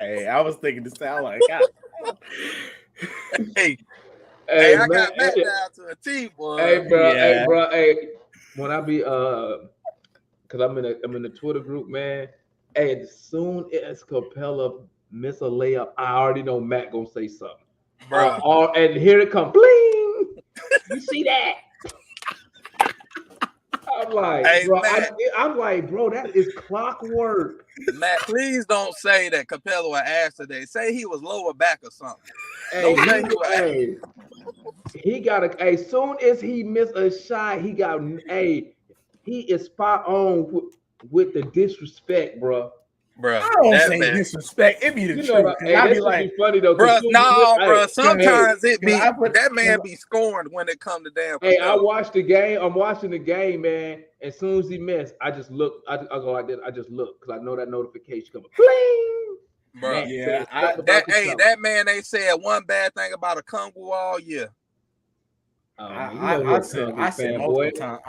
Hey, I was thinking to sound like, Hey, I got Matt down to a T, boy. Hey, bro. When I be because I'm in the Twitter group, man. Hey, as soon as Capela miss a layup, I already know Matt gonna say something, bro. And here it comes, bling. You see that? I'm like, hey, bro, that is clockwork. Matt, please don't say that Capela was ass today. Say he was lower back or something. He got as soon as he missed a shot, he is spot on with the disrespect, bro. I don't say disrespect. It be the truth. I be like, funny though, bro. Sometimes it be that man be scoring when it come to damn. Hey, I watched the game. I'm watching the game, man. As soon as he missed, I just look. I go like this. I just look because I know that notification coming. Bling. Bro, that man ain't said one bad thing about a Kungu all year. I said multiple times.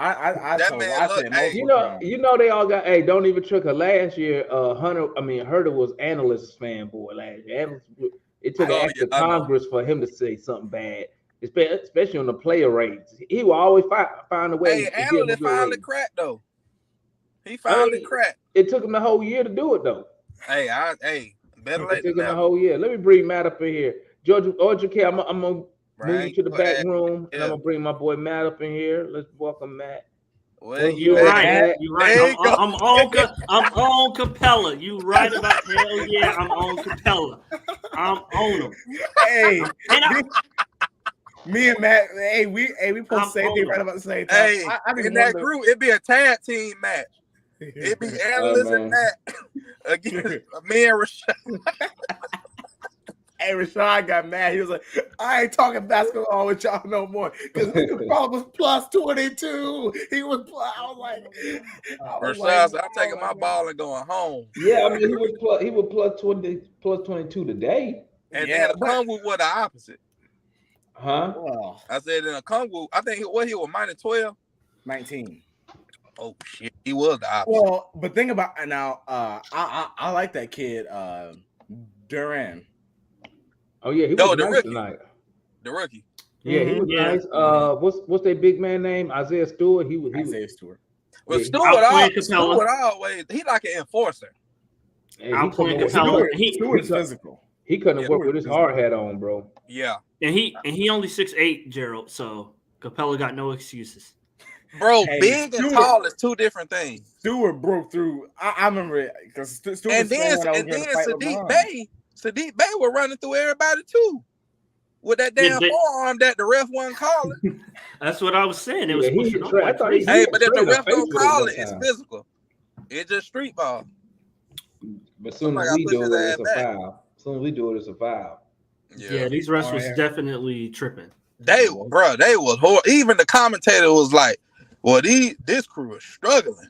You know they all got. Hey, don't even trick her. Last year, Herder was analyst fanboy last year. It took an act of Congress for him to say something bad, especially on the player rates. He will always find a way. Hey, analyst finally cracked though. He finally cracked. It took him the whole year to do it though. Hey, better late than never. It took him the whole year. Let me bring Matt up in here. Georgia K, I'm gonna move you to the back room, and I'm gonna bring my boy Matt up in here. Let's welcome Matt. Well, you're right. I'm on Capela. You right about hell yeah. I'm on Capela. I'm on him. Hey, Me and Matt, we supposed to say they right about the same time. Hey, in that group, it'd be a tag team match. It'd be Analyst and Matt against me and Rashad. Hey, Rashad got mad. He was like, I ain't talking basketball with y'all no more. Because Mr. Paul was plus 22. He was plus. I was Rashad said, I'm taking my ball and going home. Yeah, I mean, he was plus 22 today. And then Okongwu was the opposite. Huh? Well, I said in Okongwu, I think he was minus 12. 19. Oh shit, he was the opposite. Well, but think about now. I like that kid, Duran. Oh yeah, he was nice tonight. The rookie. Yeah, he was nice. What's their big man name? Isaiah Stewart. Isaiah Stewart. Well, Stewart always he like an enforcer. Hey, Stewart is physical. He couldn't have worked with his hard hat on, bro. Yeah, and he only 6'8", Gerald. So Capela got no excuses. Bro, big and tall is two different things. Stewart broke through. I remember it because Stewart. And then Sadiq Bey was running through everybody too, with that damn forearm that the ref wasn't calling. That's what I was saying. It was pushing up. But if the ref don't call it, it's physical. It's just street ball. But as soon as we do it, it's a foul. As soon as we do it, it's a foul. Yeah, these refs was definitely tripping. They was horrible. Even the commentator was like, "Well, this crew is struggling."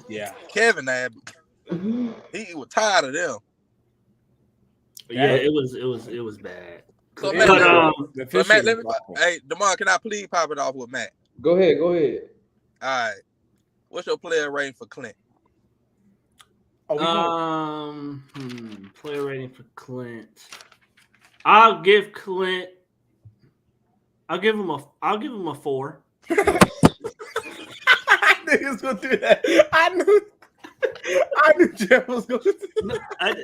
Yeah, Kevin Abbott. He was tired of them. Yeah, it was bad. So, Matt, hey, DeMar, can I please pop it off with Matt? Go ahead. All right. What's your player rating for Clint? Player rating for Clint. I'll give him a 4. I knew he was gonna do that. I knew Jeff was going to do that.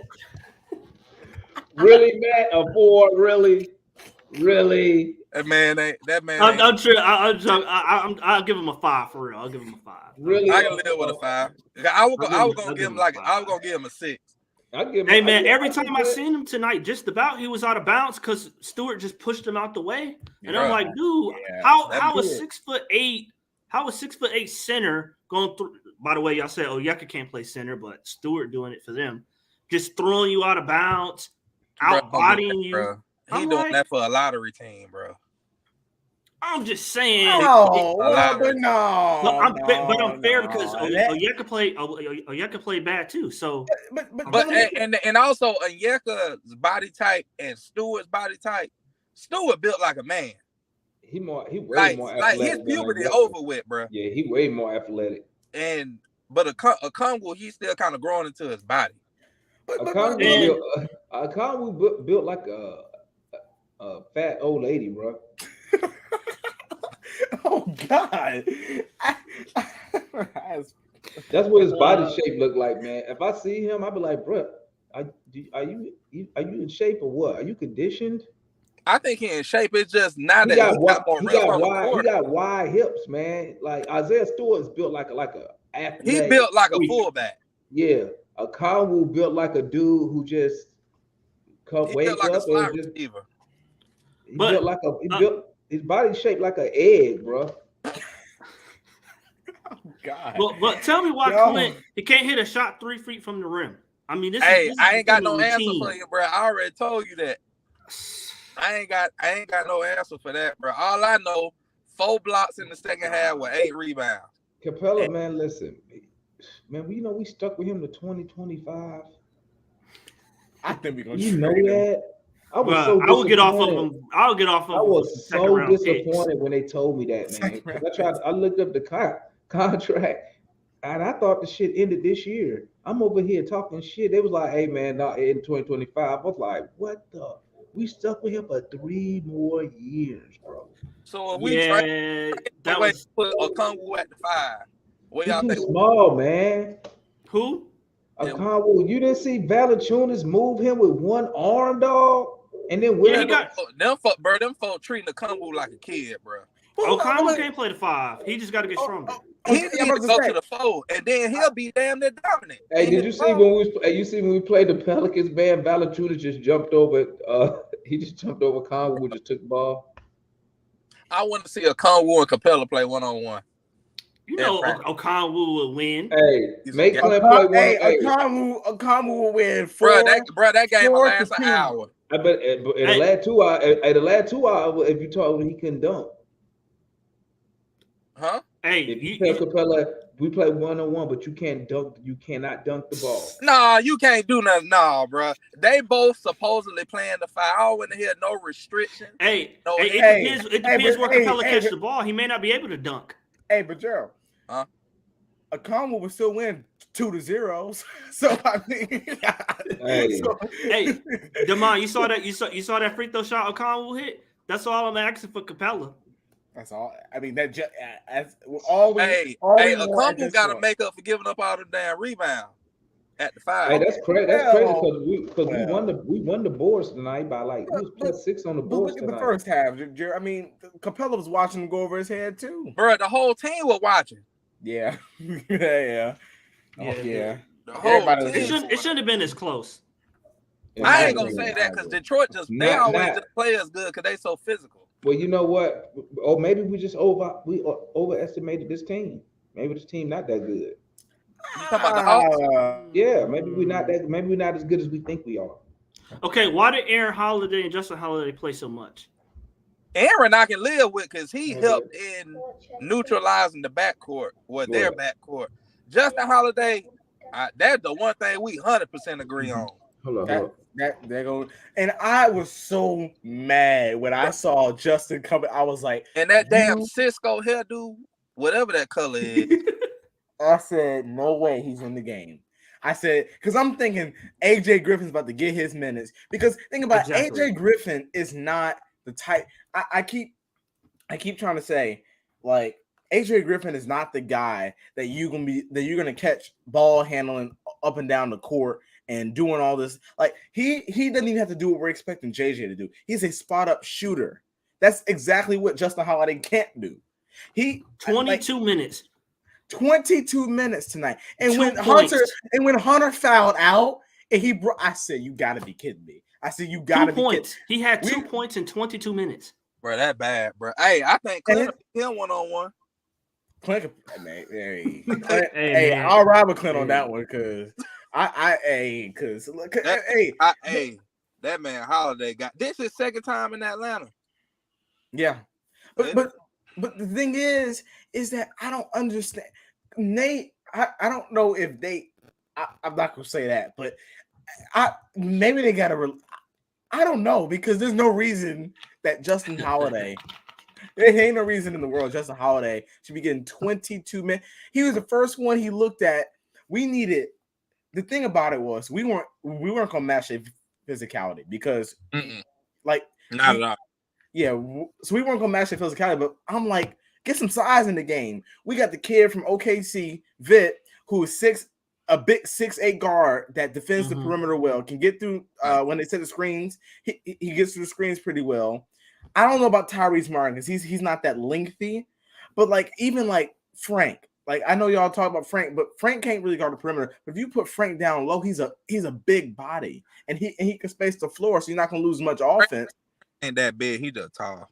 Really, Matt? A 4? Really? That man. I'm sure. I'll give him a 5 for real. I'll give him a 5. Really? I can live with a 5. I was gonna give him a 6. Hey man, every time I seen him tonight, just about he was out of bounds because Stewart just pushed him out the way, and I'm like, dude, how is 6'8"? How is 6'8" center going through? By the way, y'all said, Yucca can't play center, but Stewart doing it for them, just throwing you out of bounds, out-bodying you. Bro. He doing that for a lottery team, bro. I'm just saying. But I'm fair because Onyeka played bad too. So, and also Onyeka's body type and Stewart's body type. Stewart built like a man. He way more athletic. Like his puberty over with, bro. Yeah, he way more athletic. But Okongwu, he's still kind of growing into his body. Okongwu built like a fat old lady, bro. Oh God! That's what his body shape look like, man. If I see him, I'll be like, bro, are you in shape or what? Are you conditioned? I think he's in shape. It's just now that he got wide hips, man. Like Isaiah Stewart is built like a athlete. He built like a fullback. Yeah, Okongwu built like a dude who just wakes up and just. He built his body shaped like an egg, bro. Oh God! But tell me why Clint he can't hit a shot 3 feet from the rim. I mean, this I ain't got no answer for you, bro. I already told you that. I ain't got no answer for that, bro. All I know, 4 blocks in the second half with 8 rebounds. Capela, man, listen, man. We stuck with him to 2025. I think we're gonna. You know that. I will get off of him. I'll get off of him. I was so disappointed when they told me that, man. I looked up the contract, and I thought the shit ended this year. I'm over here talking shit. They was like, "Hey, man, not in 2025." I was like, "What the? We stuck with him for 3 more years, bro." So if we put Okongwu at the 5, what y'all think? Small, man. Who? Okongwu. You didn't see Valanciunas move him with one arm, dog. And then them folks treating Okongwu like a kid, bro. Okongwu can't play the 5. He just got to get stronger. he need to go to the fold, and then he'll be damn near dominant. Hey, did you see when we played the Pelicans? Man, Valanciunas just jumped over. He just jumped over Conway, just took the ball. I want to see a Conway and Capela play 1-on-1. You know, Okongwu will win. Hey, make Clint play one. Hey, Okongwu will win. That game will last an hour. But in the last 2 hours, if you told him he couldn't dunk. Huh? Hey, if you tell Capela, we play 1-on-1, but you can't dunk. You cannot dunk the ball. Nah, you can't do nothing. Nah, bro. They both supposedly playing the foul. In here, no restriction. It depends where Capela catch the ball. He may not be able to dunk. Hey, but Gerald, Okongwu will still win 2-0. So I mean, Damon, you saw that free throw shot Okongwu hit. That's all I'm asking for Capela. That's all. I mean, that Okongwu got to make up for giving up all the damn rebound at the 5. Hey, that's crazy. That's crazy because we won the boards tonight by we was +6 on the boards tonight. The first half, I mean, Capela was watching him go over his head too. Bro, the whole team was watching. Yeah, yeah. It shouldn't have been as close. I ain't gonna say that because Detroit they always just play as good because they so physical. Well, you know what? Or maybe we just overestimated this team. Maybe this team not that good. You talking about the Hawks? Yeah, maybe we're not as good as we think we are. Okay, why did Aaron Holiday and Justin Holiday play so much? Aaron I can live with because he helped in neutralizing the backcourt or their backcourt. Justin Holiday, that's the one thing we 100% agree on. Hold on. There goes. And I was so mad when I saw Justin coming. I was like, and that damn Cisco hairdo, whatever that color is. I said, no way he's in the game. I said, because I'm thinking AJ Griffin's about to get his minutes. Because think about it, AJ Griffin is not the type. I keep trying to say, like, AJ Griffin is not the guy that you're gonna catch ball handling up and down the court and doing all this. Like he doesn't even have to do what we're expecting JJ to do. He's a spot up shooter. That's exactly what Justin Holiday can't do. 22 minutes. 22 minutes tonight. And when Hunter fouled out and I said, you gotta be kidding me. I said, you gotta be kidding. He had 2 points in 22 minutes. Bro, that bad, bro. Hey, I think Clint him 1-on-1. Clint, I'll ride with Clint on that one because that man Holiday got this is second time in Atlanta. Yeah, but the thing is that I don't understand Nate. I don't know if I'm not gonna say that, but maybe they got I don't know because there's no reason that Justin Holiday. There ain't no reason in the world Justin Holiday should be getting 22 minutes. He was the first one he looked at. We needed. The thing about it was we weren't gonna match their physicality because not at all. Yeah, so we weren't gonna match their physicality. But I'm like, get some size in the game. We got the kid from OKC, Vit, who is a big 6'8" guard that defends the perimeter well, can get through when they set the screens. He gets through the screens pretty well. I don't know about Tyrese Martin because he's not that lengthy, but even Frank. I know y'all talk about Frank, but Frank can't really guard the perimeter. But if you put Frank down low, he's a big body and he can space the floor, so you're not gonna lose much offense. Ain't that big? He just tall.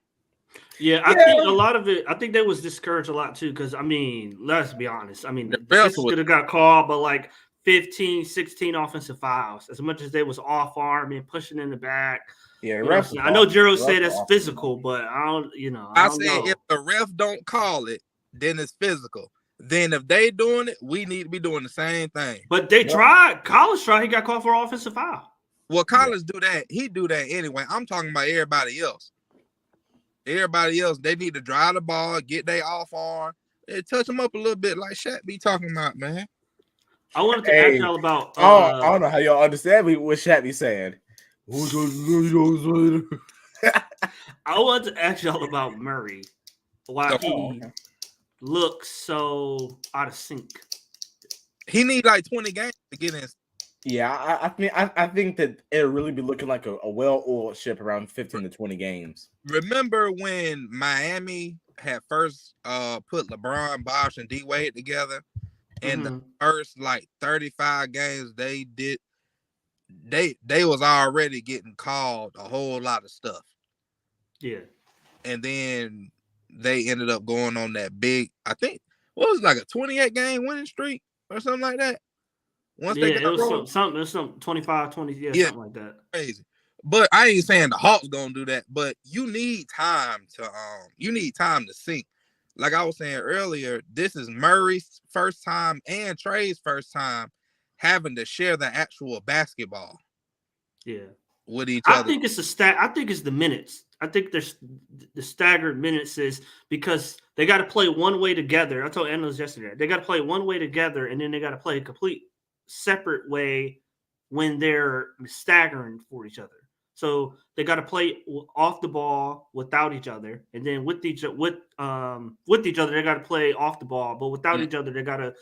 Yeah, I think a lot of it. I think they was discouraged a lot too because let's be honest. The Pistons could have got called, but 15, 16 offensive fouls. As much as they was off arm and pushing in the back. Yeah, I know Jero said that's physical, but I don't know. If the ref don't call it, then it's physical. Then if they doing it, we need to be doing the same thing. But they tried. Collins tried. He got called for offensive foul. Well, Collins do that. He do that anyway. I'm talking about everybody else. Everybody else, they need to drive the ball, get their off arm, and touch them up a little bit like Shaq be talking about, man. I wanted to ask y'all about. I don't know how y'all understand what Shaq be saying. I wanted to ask y'all about Murray. Why he looks so out of sync. He need 20 games to get in. Yeah, I think that it'll really be looking like a well-oiled ship around 15 to 20 games. Remember when Miami had first put LeBron, Bosh, and D Wade together? In the first like 35 games they was already getting called a whole lot of stuff. Yeah. And then they ended up going on that big, I think, what was it, like a 28 game winning streak or something like that? It was something 25, 20, something like that. Crazy. But I ain't saying the Hawks gonna do that, but you need time to sink. Like I was saying earlier, this is Murray's first time and Trae's first time having to share the actual basketball. Yeah. With each other. I think it's the minutes. I think there's the staggered minutes is because they got to play one way together. I told analysts yesterday, they got to play one way together, and then they got to play a complete separate way when they're staggering for each other. So they got to play off the ball without each other, and then with each other they got to play off the ball, but without each other they got to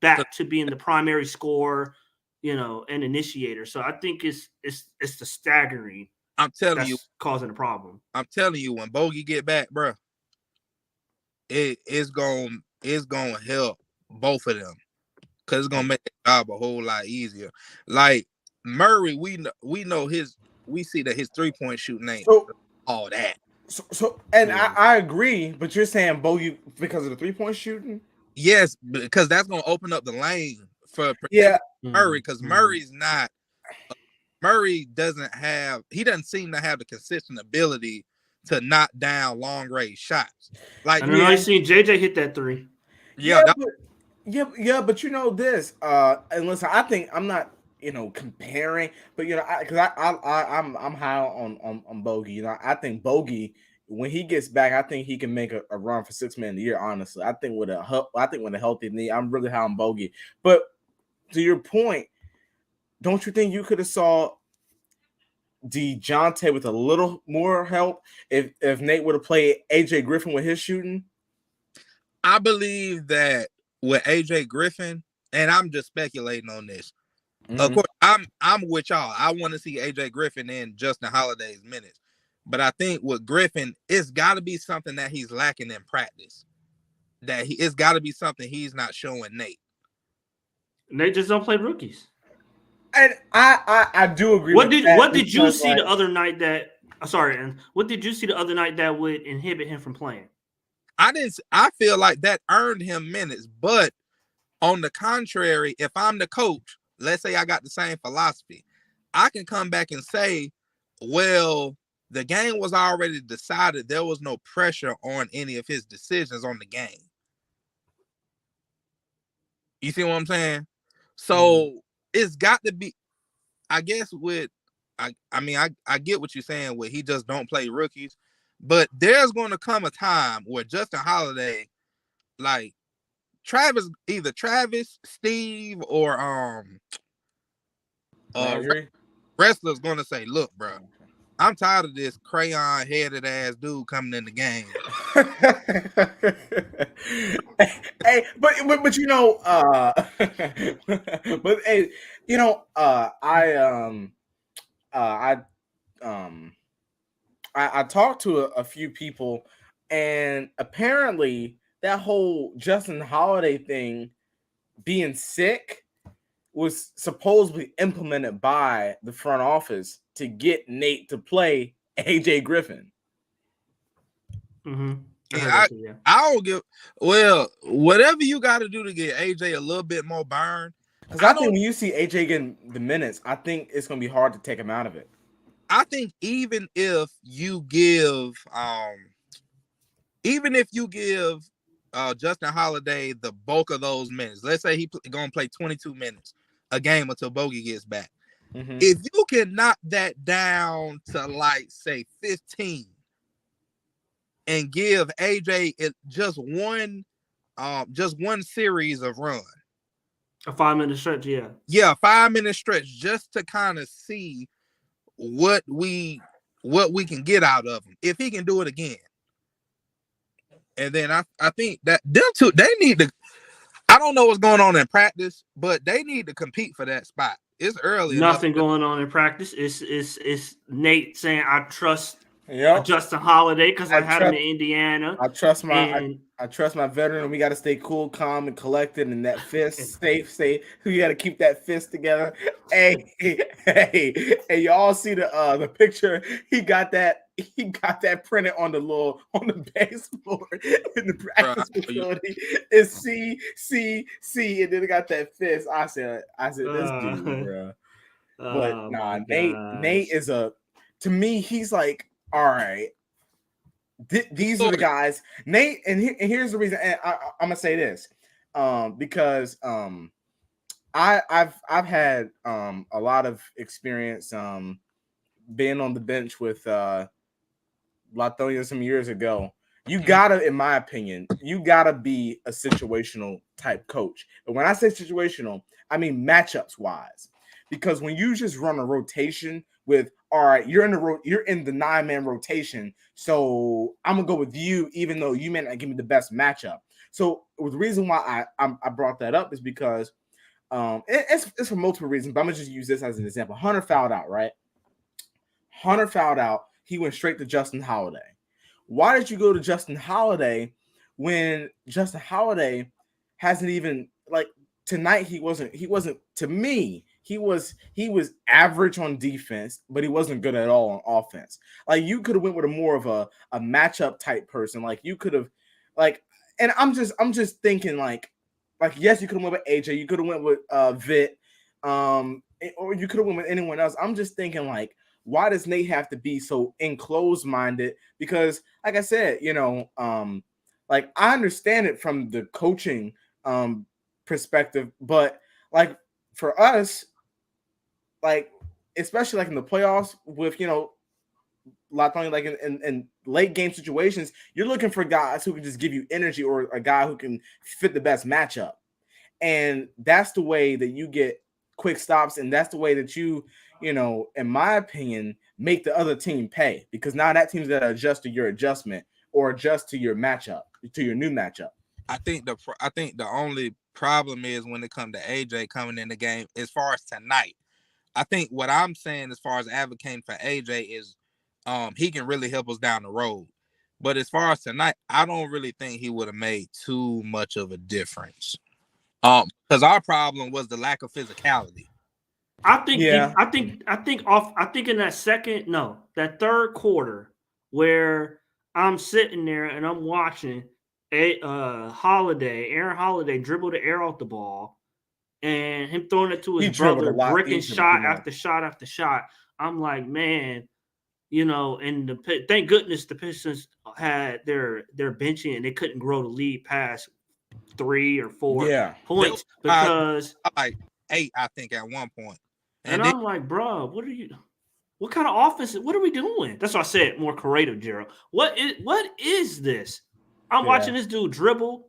back to being the primary scorer, and initiator. So I think it's the staggering. I'm telling you, causing a problem. I'm telling you, when Bogey get back, bro, it's gonna help both of them because it's gonna make the job a whole lot easier. Like Murray, we see that his 3-point shooting ain't all that. I agree, but you're saying Bogey because of the 3-point shooting? Yes, because that's gonna open up the lane for Murray, because Murray doesn't seem to have the consistent ability to knock down long range shots. Like I seen JJ hit that 3. But you know this. And listen, I think I'm not comparing, but because I'm high on Bogey. I think Bogey, when he gets back, I think he can make a run for 6 man of the year. Honestly, I think with a healthy knee, I'm really high on Bogey. But to your point, don't you think you could have saw DeJounte with a little more help if Nate would have played AJ Griffin with his shooting? I believe that with AJ Griffin, and I'm just speculating on this. Of course, I'm with y'all. I want to see AJ Griffin in Justin Holiday's minutes. But I think with Griffin, it's got to be something that he's lacking in practice. It's got to be something he's not showing Nate. Nate just don't play rookies. And I do agree. What did you see the other night that? Sorry, and what did you see the other night that would inhibit him from playing? I feel like that earned him minutes, but on the contrary, if I'm the coach, let's say I got the same philosophy, I can come back and say, well, the game was already decided. There was no pressure on any of his decisions on the game. You see what I'm saying? So it's got to be, I guess I get what you're saying with he just don't play rookies, but there's going to come a time where Justin Holiday, like either Travis, Steve, or wrestler's going to say, look, bro, I'm tired of this crayon-headed ass dude coming in the game. Hey, but I talked to a few people, and apparently that whole Justin Holiday thing being sick was supposedly implemented by the front office to get Nate to play AJ Griffin. I don't give. Well, whatever you got to do to get AJ a little bit more burn. Because I think when you see AJ getting the minutes, I think it's going to be hard to take him out of it. I think even if you give Justin Holiday the bulk of those minutes, let's say he's going to play 22 minutes a game until Bogey gets back. If you can knock that down to like say 15 and give AJ just one series of run, a 5-minute stretch, 5-minute stretch, just to kind of see what we can get out of him if he can do it again. And then I think that them two, they need to. I don't know what's going on in practice, but they need to compete for that spot. It's early. Nothing going on in practice. It's Nate saying I trust Justin Holiday because I had him in Indiana. I trust my veteran, and we got to stay cool, calm, and collected. And that fist, stay. We got to keep that fist together. Hey, you all see the picture? He got that printed on the baseboard in the practice facility. It's C, and then it got that fist. I said, this dude, bro. But nah, Nate is to me, he's like, all right. These are the guys, Nate, and here's the reason. And I'm gonna say this, because I've had a lot of experience being on the bench with Latonia some years ago. You gotta, in my opinion, you gotta be a situational type coach. But when I say situational, I mean matchups wise, because when you just run a rotation with, all right, you're in the 9-man rotation, so I'm gonna go with you, even though you may not give me the best matchup. So the reason why I brought that up is because it's for multiple reasons, but I'm gonna just use this as an example. Hunter fouled out, right? Hunter fouled out. He went straight to Justin Holiday. Why did you go to Justin Holiday when Justin Holiday hasn't even, like, tonight? He wasn't to me. He was average on defense, but he wasn't good at all on offense. Like, you could have went with more of a matchup type person. Like, you could have, like, and I'm just thinking like yes, you could have went with AJ, you could have went with Vit, or you could have went with anyone else. I'm just thinking, like, why does Nate have to be so enclosed minded? Because, like I said, like, I understand it from the coaching perspective, but like for us, like, especially like in the playoffs with, Latonia, like in late game situations, you're looking for guys who can just give you energy, or a guy who can fit the best matchup. And that's the way that you get quick stops, and that's the way that you in my opinion, make the other team pay, because now that team's got to adjust to your adjustment, or adjust to your matchup, to your new matchup. I think the only problem is when it comes to AJ coming in the game as far as tonight. I think what I'm saying as far as advocating for AJ is he can really help us down the road. But as far as tonight, I don't really think he would have made too much of a difference. Because our problem was the lack of physicality. I think in that third quarter where I'm sitting there and I'm watching Aaron Holiday dribble the air off the ball and him throwing it to his brother, bricking shot after shot after shot. I'm like, man, and thank goodness the Pistons had their benching and they couldn't grow the lead past 3 or 4 points, because like 8, I think, at one point. And I'm like, bro, what kind of offense? What are we doing? That's why I said more creative, Gerald. What is this? I'm watching this dude dribble.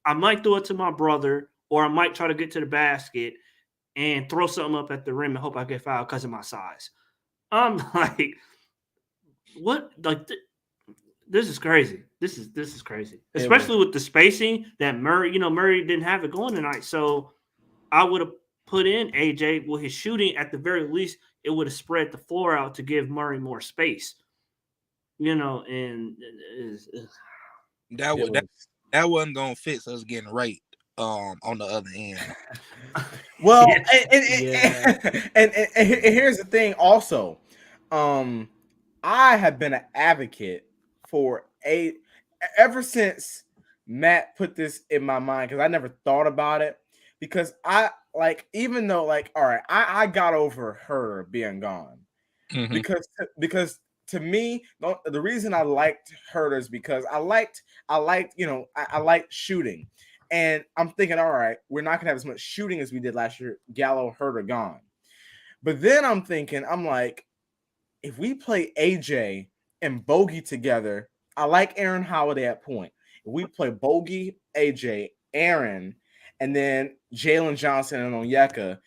I might throw it to my brother, or I might try to get to the basket and throw something up at the rim and hope I get fouled because of my size. I'm like, what? Like, this is crazy. This is crazy, especially with the spacing that Murray. Murray didn't have it going tonight, so I would have put in AJ with his shooting. At the very least, it would have spread the floor out to give Murray more space. And that wasn't gonna fix us getting raped on the other end. Well, and here's the thing. Also, I have been an advocate for ever since Matt put this in my mind, because I never thought about it. Because I, like, even though, like, all right, I got over her being gone, because to me, the reason I liked her is because I liked shooting, and I'm thinking, all right, we're not gonna have as much shooting as we did last year. Gallo, Herter gone, but then I'm thinking, I'm like, if we play AJ and Bogey together, I like Aaron Holiday at point. If we play Bogey, AJ, Aaron, and then Jalen Johnson and Onyeka,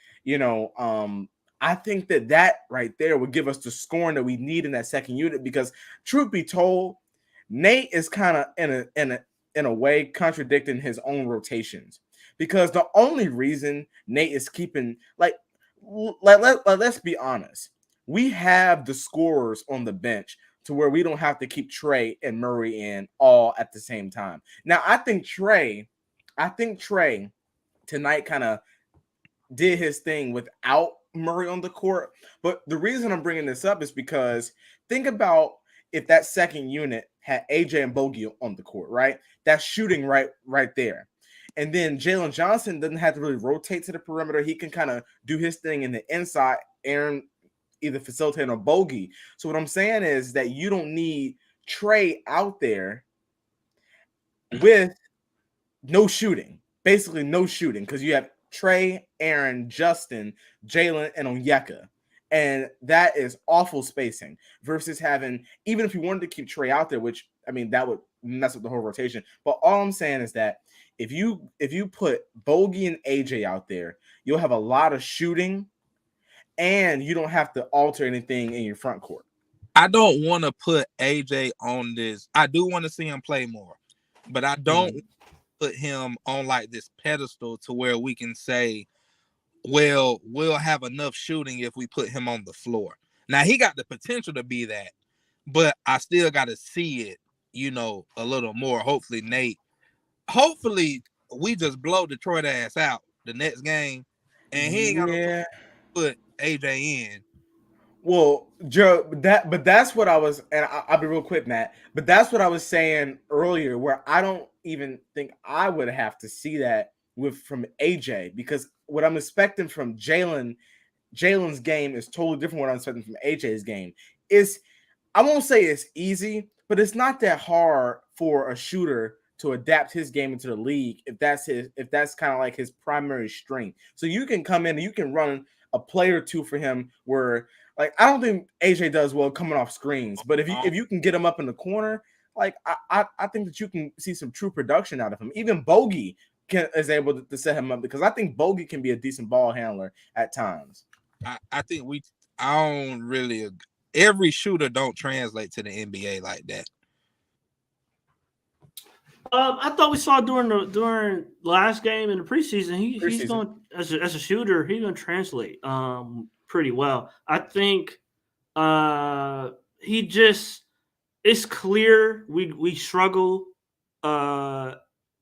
I think that right there would give us the scoring that we need in that second unit. Because truth be told, Nate is kind of in in a way contradicting his own rotations, because the only reason Nate is keeping let's be honest, we have the scorers on the bench to where we don't have to keep Trae and Murray in all at the same time. Now, I think Trae tonight kind of did his thing without Murray on the court. But the reason I'm bringing this up is because think about if that second unit had AJ and Bogey on the court, right? That's shooting right there. And then Jalen Johnson doesn't have to really rotate to the perimeter. He can kind of do his thing in the inside, Aaron either facilitating or Bogey. So what I'm saying is that you don't need Trae out there with no shooting, basically no shooting, because you have Trae, Aaron, Justin, Jalen, and Onyeka. And that is awful spacing versus having, even if you wanted to keep Trae out there, which, I mean, that would mess up the whole rotation. But all I'm saying is that if you put Bogey and AJ out there, you'll have a lot of shooting and you don't have to alter anything in your front court. I don't want to put AJ on this. I do want to see him play more, but I don't put him on like this pedestal to where we can say, well, we'll have enough shooting if we put him on the floor. Now, he got the potential to be that, but I still got to see it, a little more. Hopefully we just blow Detroit ass out the next game, and he ain't got to put AJ in. Well, Joe, that's what I was, and I'll be real quick, Matt. But that's what I was saying earlier, where I don't even think I would have to see that from AJ, because what I'm expecting from Jalen's game is totally different. What I'm expecting from AJ's game is, I won't say it's easy, but it's not that hard for a shooter to adapt his game into the league if that's kind of like his primary strength. So you can come in and you can run a play or two for him where, like, I don't think AJ does well coming off screens, but if you can get him up in the corner, like I think that you can see some true production out of him. Even Bogey is able to set him up, because I think Bogey can be a decent ball handler at times. I think I don't really, every shooter don't translate to the NBA like that. I thought we saw during last game in the preseason, he's going as a shooter, he's going to translate pretty well. I think it's clear we struggle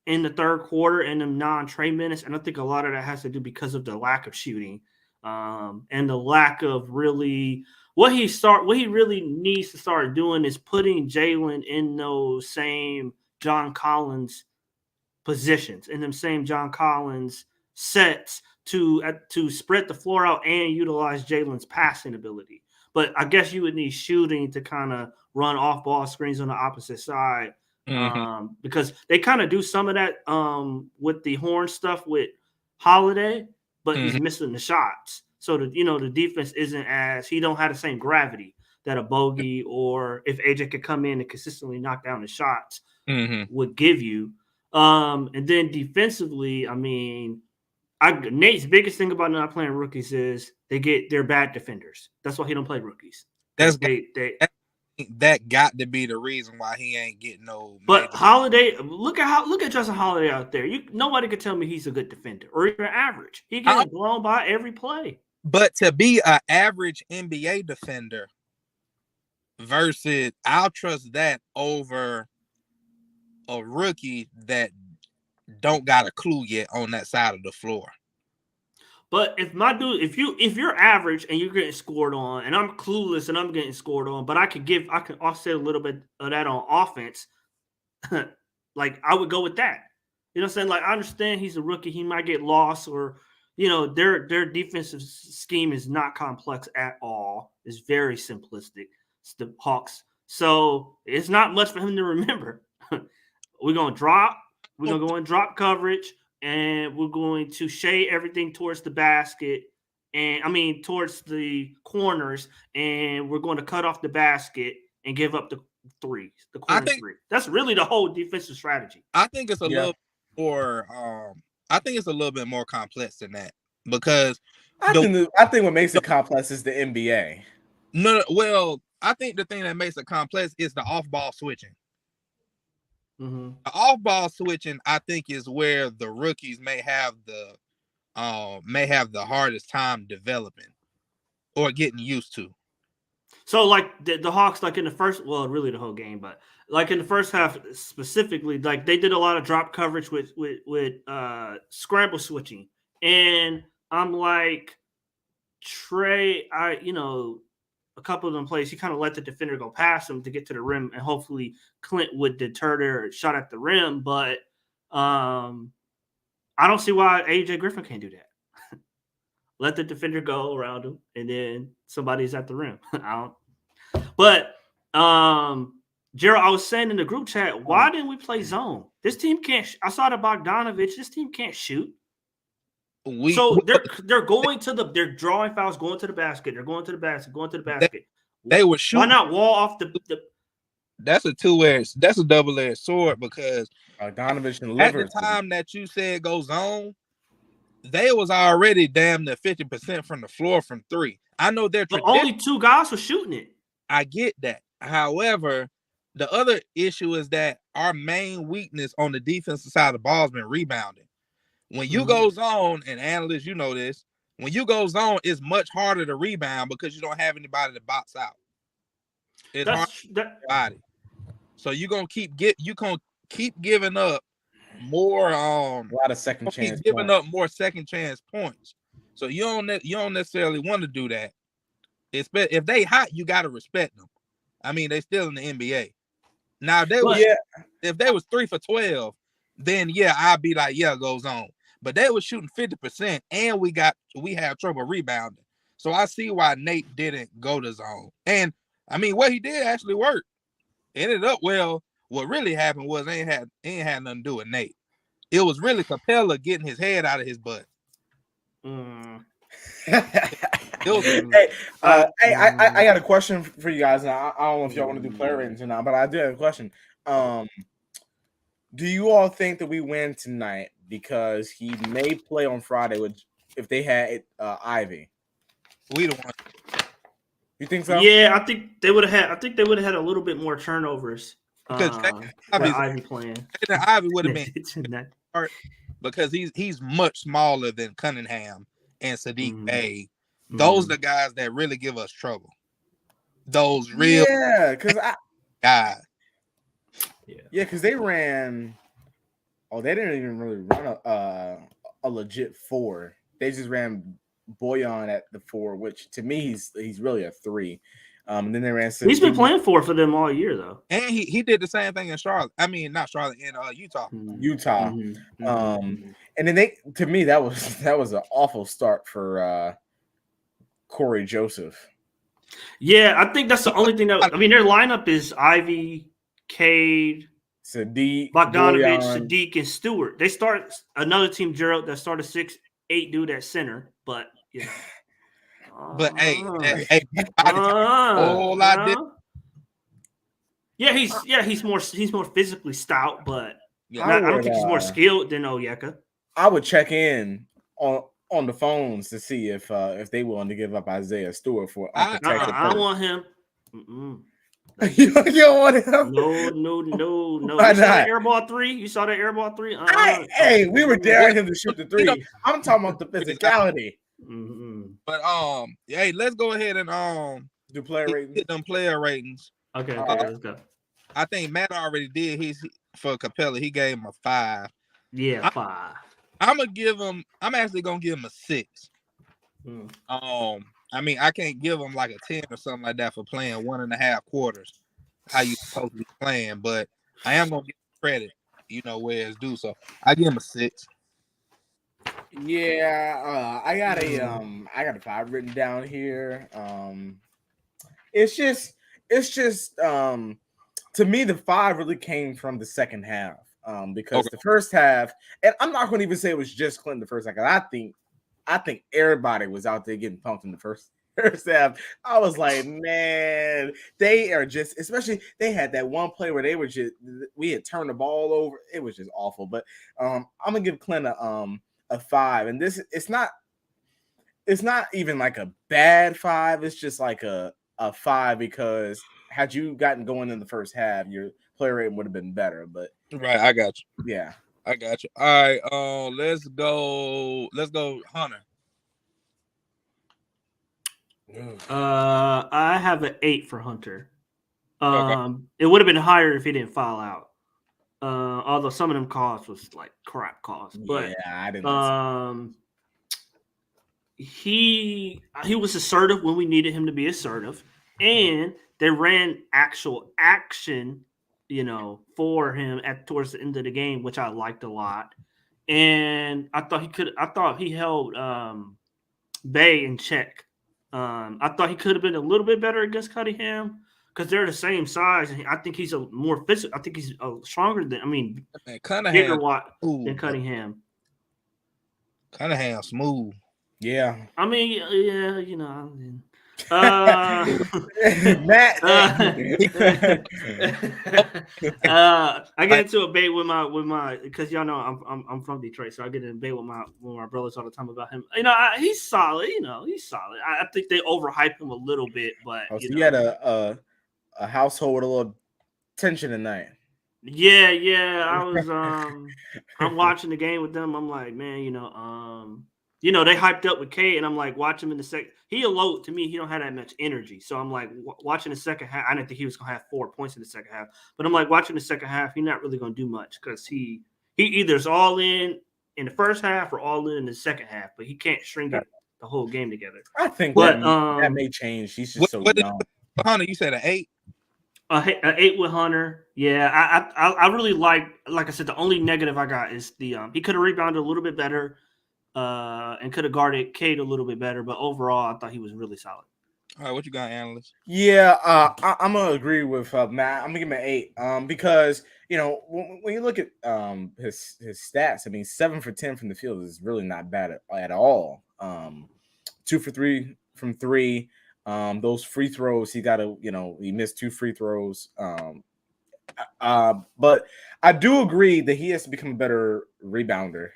in the third quarter and the non-Trae minutes, and I think a lot of that has to do because of the lack of shooting and the lack of really what he really needs to start doing is putting Jalen in those same John Collins positions, in them same John Collins sets to spread the floor out and utilize Jalen's passing ability. But I guess you would need shooting to kind of run off ball screens on the opposite side, because they kind of do some of that with the horn stuff with Holiday, but he's missing the shots. So the defense isn't he don't have the same gravity that a Bogey, or if AJ could come in and consistently knock down the shots, would give you. And then defensively, I mean, Nate's biggest thing about not playing rookies is they're bad defenders. That's why he don't play rookies. That got to be the reason why he ain't getting no. But Holiday, look at Justin Holiday out there. Nobody could tell me he's a good defender or even average. He gets blown by every play. But to be an average NBA defender versus, I'll trust that over a rookie that don't got a clue yet on that side of the floor. But if you're average and you're getting scored on, and I'm clueless and I'm getting scored on, but I can offset a little bit of that on offense, like I would go with that. You know what I'm saying? Like, I understand he's a rookie, he might get lost, or their defensive scheme is not complex at all. It's very simplistic. It's the Hawks. So it's not much for him to remember. We're going to go in drop coverage, and we're going to shade everything towards the basket, towards the corners, and we're going to cut off the basket and give up the threes, the corner three. That's really the whole defensive strategy. I think it's a little more. I think it's a little bit more complex than that, because I think what makes it complex is the NBA. No, well, I think the thing that makes it complex is the off-ball switching. Mm-hmm. The off-ball switching, I think, is where the rookies may have the hardest time developing or getting used to. So, like the Hawks, like in the first, well, really the whole game, but like in the first half specifically, like they did a lot of drop coverage with scramble switching, and I'm like, Trae, a couple of them plays, he kind of let the defender go past him to get to the rim, and hopefully Clint would deter their shot at the rim. But I don't see why AJ Griffin can't do that. Let the defender go around him, and then somebody's at the rim. But Gerald, I was saying in the group chat, why didn't we play zone? This team can't. I saw the Bogdanovich. This team can't shoot. So they're going to they're drawing fouls, going to the basket. They're going to the basket. They were shooting. Why not wall off the That's a double-edged sword because Bogdanovich and at the time that you said go zone, they was already damn near 50% from the floor from three. I know they're only two guys were shooting it. I get that. However, the other issue is that our main weakness on the defensive side of the ball has been rebounding. When you go zone, and analysts, you know this, when you go zone, it's much harder to rebound because you don't have anybody to box out. It's hard. So you're gonna keep giving up more a lot of second chance. Giving up more second chance points. So you don't necessarily want to do that. If they hot, you gotta respect them. I mean, they still in the NBA. Now if they was 3 for 12, then I'd be like, goes on. But they was shooting 50%, and we have trouble rebounding. So I see why Nate didn't go to zone. And I mean, what he did actually worked. Ended up well. What really happened was ain't had nothing to do with Nate. It was really Capela getting his head out of his butt. Hey, I got a question for you guys. And I don't know if y'all want to do player ratings or not, but I do have a question. Do you all think that we win tonight because he may play on Friday if they had Ivy? We the one. You think so? Yeah, I think they would have had a little bit more turnovers. Because Ivy playing. Ivy would have been because he's much smaller than Cunningham and Sadiq Bey. Those are the guys that really give us trouble. Those real because guys. Because they ran. Oh, they didn't even really run a legit 4. They just ran Boyan at the 4, which to me he's really a 3. And then they ran. He's been playing 4 for them all year though, and he did the same thing in Charlotte. I mean, not Charlotte, in Utah. Utah. And then to me that was an awful start for Corey Joseph. Yeah, I think that's the only thing that their lineup is Ivy, Cade, Sadiq, Bogdanovich, Sadiq, and Stewart. They start another team, Gerald, that started 6'8" dude at center, but But hey, he's more physically stout, but I don't think he's more skilled than Onyeka. I would check in on the phones to see if they willing to give up Isaiah Stewart for. I don't want him. You don't want him? No. Why you saw that airball 3? You saw that airball 3? Hey, we were daring him to shoot the 3. I'm talking about the physicality. But hey, let's go ahead and do player ratings. Get them player ratings. Okay, let's go. I think Matt already did his for Capela. He gave him a 5. Yeah, 5. I'm actually gonna give him a 6. I mean, I can't give him like a 10 or something like that for playing 1.5 quarters. How you supposed to be playing, but I am gonna give him credit, where it's due. So I give him a 6. Yeah, I got a 5 written down here. It's just to me the 5 really came from the second half. Because the first half, and I'm not going to even say it was just Clinton the first half. I think everybody was out there getting pumped in the first half. I was like, man, they are just, especially they had that one play where we had turned the ball over. It was just awful. But I'm gonna give Clint a 5, and it's not even like a bad 5. It's just like a 5 because had you gotten going in the first half, your player rating would have been better. But Right, I got you. Yeah, I got you. All right, let's go. Let's go, Hunter. I have an 8 for Hunter. Okay. It would have been higher if he didn't foul out. Although some of them calls was like crap calls, but I didn't. He was assertive when we needed him to be assertive, and they ran actual action, for him towards the end of the game, which I liked a lot. And I thought he held Bay in check. I thought he could have been a little bit better against Cunningham because they're the same size, and I think he's a more physical. I think he's stronger than bigger than Cunningham. Cunningham smooth. Yeah. I mean, Matt. I get into a debate with my because y'all know I'm from Detroit, so I get in a debate with my brothers all the time about him. He's solid. He's solid. I think they overhype him a little bit, but you had a household with a little tension tonight. Yeah. I was I'm watching the game with them. I'm like, man, they hyped up with K, and I'm like, watch him in the second. He alone, to me, he don't have that much energy. So I'm like, watching the second half. I didn't think he was going to have 4 points in the second half. But I'm like, watching the second half, he's not really going to do much because he either is all in the first half or all in the second half. But he can't string it the whole game together. I think that may change. He's just so young. Hunter, you said an 8? An 8 with Hunter. Yeah, I really like I said, the only negative I got is the he could have rebounded a little bit better. And could have guarded Cade a little bit better, but overall, I thought he was really solid. All right, what you got, analyst? Yeah, I'm gonna agree with Matt. I'm gonna give him an 8, because when you look at his stats, I mean, 7 for 10 from the field is really not bad at all. 2 for 3 from 3. Those free throws, he missed 2 free throws. But I do agree that he has to become a better rebounder.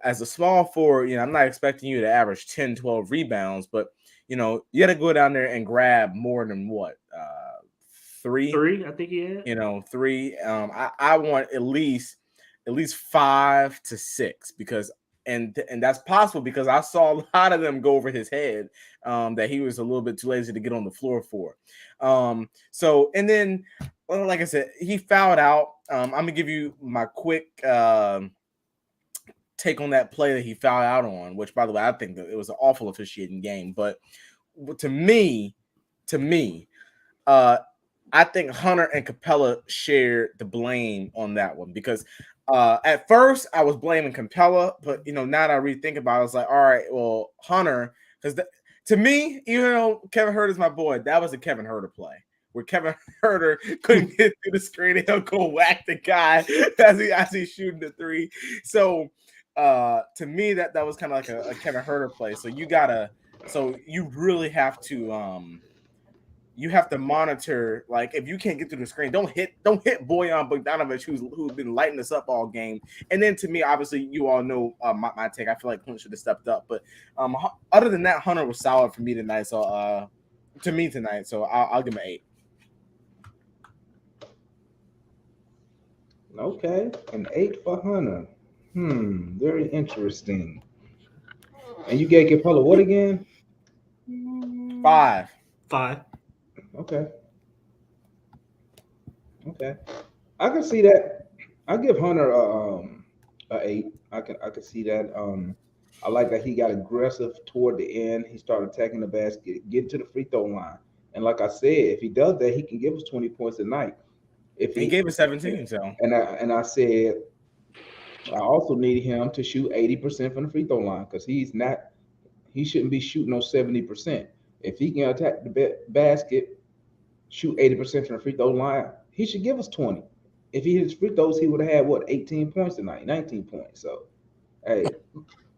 As a small forward, I'm not expecting you to average 10, 12 rebounds, but, you got to go down there and grab more than what? 3? 3, I think he had. 3. I want at least 5 to 6 because, and that's possible because I saw a lot of them go over his head that he was a little bit too lazy to get on the floor for. So, and then, well, like I said, he fouled out. I'm going to give you my quick take on that play that he fouled out on, which, by the way, I think that it was an awful officiating game. But to me, I think Hunter and Capela shared the blame on that one because at first I was blaming Capela, but now that I rethink about it, I was like, all right, well, Hunter, because to me, even though Kevin Huerter is my boy, that was a Kevin Huerter play where Kevin Huerter couldn't get through the screen and he'll go whack the guy as he's shooting the 3. So to me, that was kind of like a Kevin Huerter play. So you really have to monitor, like, if you can't get through the screen, don't hit Bojan Bogdanovic, who's been lighting us up all game. And then to me, obviously, you all know my take. I feel like Clint should have stepped up, but other than that, Hunter was solid for me tonight. So I'll give him an 8. Okay, an 8 for Hunter. Very interesting. And you gave Capela what again? 5. Okay. I can see that. I give Hunter a 8. I can see that. I like that he got aggressive toward the end. He started attacking the basket, getting to the free throw line. And like I said, if he does that, he can give us 20 points a night. If he gave us 17, so I said I also need him to shoot 80% from the free throw line because he shouldn't be shooting on 70%. If he can attack the basket, shoot 80% from the free throw line, he should give us 20. If he hits free throws, he would have had 18 points tonight, 19 points. So, hey,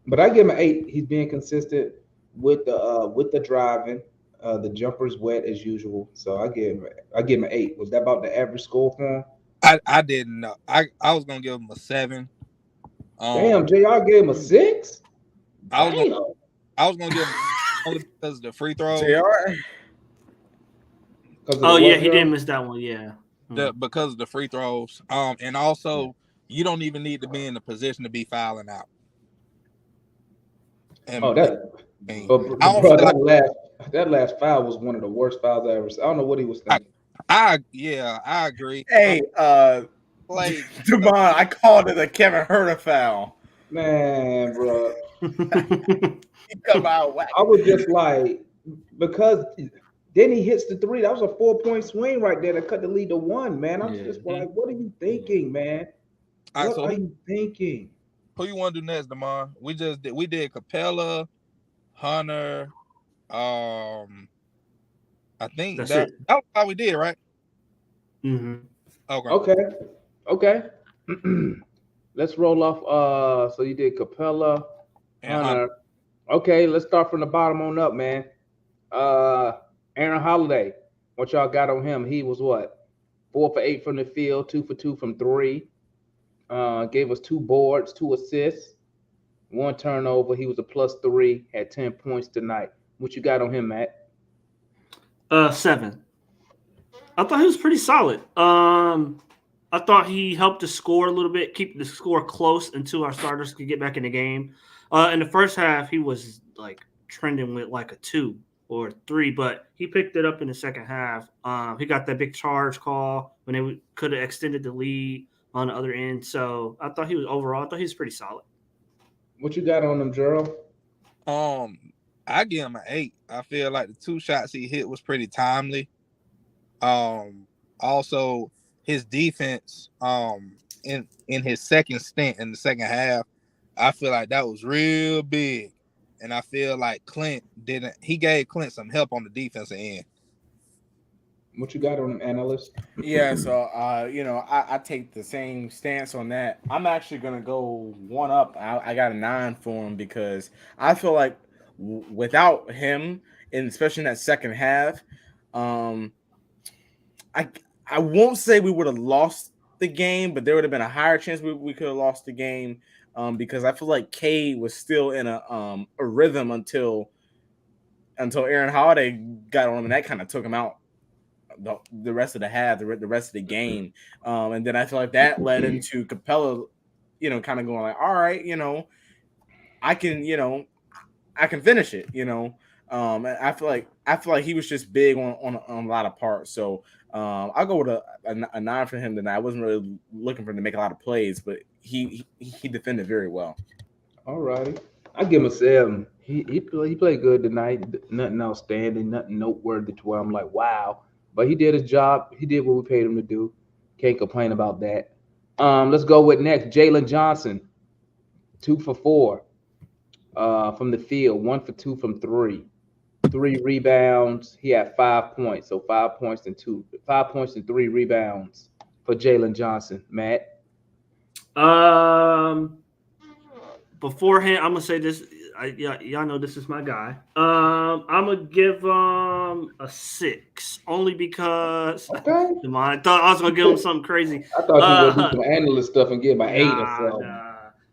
but I give him an 8. He's being consistent with the driving. The jumper's wet as usual, so I give him an 8. Was that about the average score for him? I didn't know. I was gonna give him a 7. Damn, JR gave him a 6. I was gonna give him only because of the free throw. JR. Oh yeah, he didn't miss that one. Yeah. because of the free throws. And also you don't even need to be in the position to be fouling out. And that last foul was one of the worst fouls I ever seen. I don't know what he was thinking. I agree. Hey, Devon, I called it a Kevin Huerter foul. Man, bro. He come out whack. I was just like, because then he hits the three. That was a 4-point swing right there that cut the lead to 1, man. I'm just like, what are you thinking, man? What are you thinking? Who you want to do next, Damon? We did Capela, Hunter. I think that's how we did, right? Okay. Let's roll off. So you did Capela, Hunter. Okay, let's start from the bottom on up, man. Aaron Holiday. What y'all got on him? He was what? 4 for 8 from the field, 2 for 2 from 3. Gave us 2 boards, 2 assists, 1 turnover. He was a +3, had 10 points tonight. What you got on him, Matt? 7. I thought he was pretty solid. I thought he helped to score a little bit, keep the score close until our starters could get back in the game. In the first half, he was like trending with like a 2 or 3, but he picked it up in the second half. He got that big charge call when they could have extended the lead on the other end. So I thought he was pretty solid. What you got on him, Gerald? I give him an 8. I feel like the 2 shots he hit was pretty timely. Also his defense, in his second stint in the second half, I feel like that was real big. And I feel like he gave Clint some help on the defensive end. What you got on him, analyst? Yeah, so I take the same stance on that. I'm actually gonna go 1 up. I got a 9 for him because I feel like without him, and especially in that second half, I won't say we would have lost the game, but there would have been a higher chance we could have lost the game. Because I feel like Cade was still in a rhythm until Aaron Holiday got on him, and that kind of took him out the rest of the half, the rest of the game. And then I feel like that led into Capela, kind of going like, all right, I can finish it, and I feel like he was just big on a lot of parts. So I'll go with a 9 for him tonight. I wasn't really looking for him to make a lot of plays, but he defended very well. All righty. I give him a 7. He played good tonight. Nothing outstanding, nothing noteworthy to where I'm like, wow. But he did his job. He did what we paid him to do. Can't complain about that. Let's go with next. Jalen Johnson, 2 for 4 from the field, 1 for 2 from 3. 3 rebounds. He had 5 points. So 5 points and 3 rebounds for Jalen Johnson. Matt? Beforehand, I'm gonna say this. Y'all know this is my guy. I'm gonna give him a 6, only because I thought I was gonna give him something crazy. I thought you were gonna do some analyst stuff and give him an 8 or something.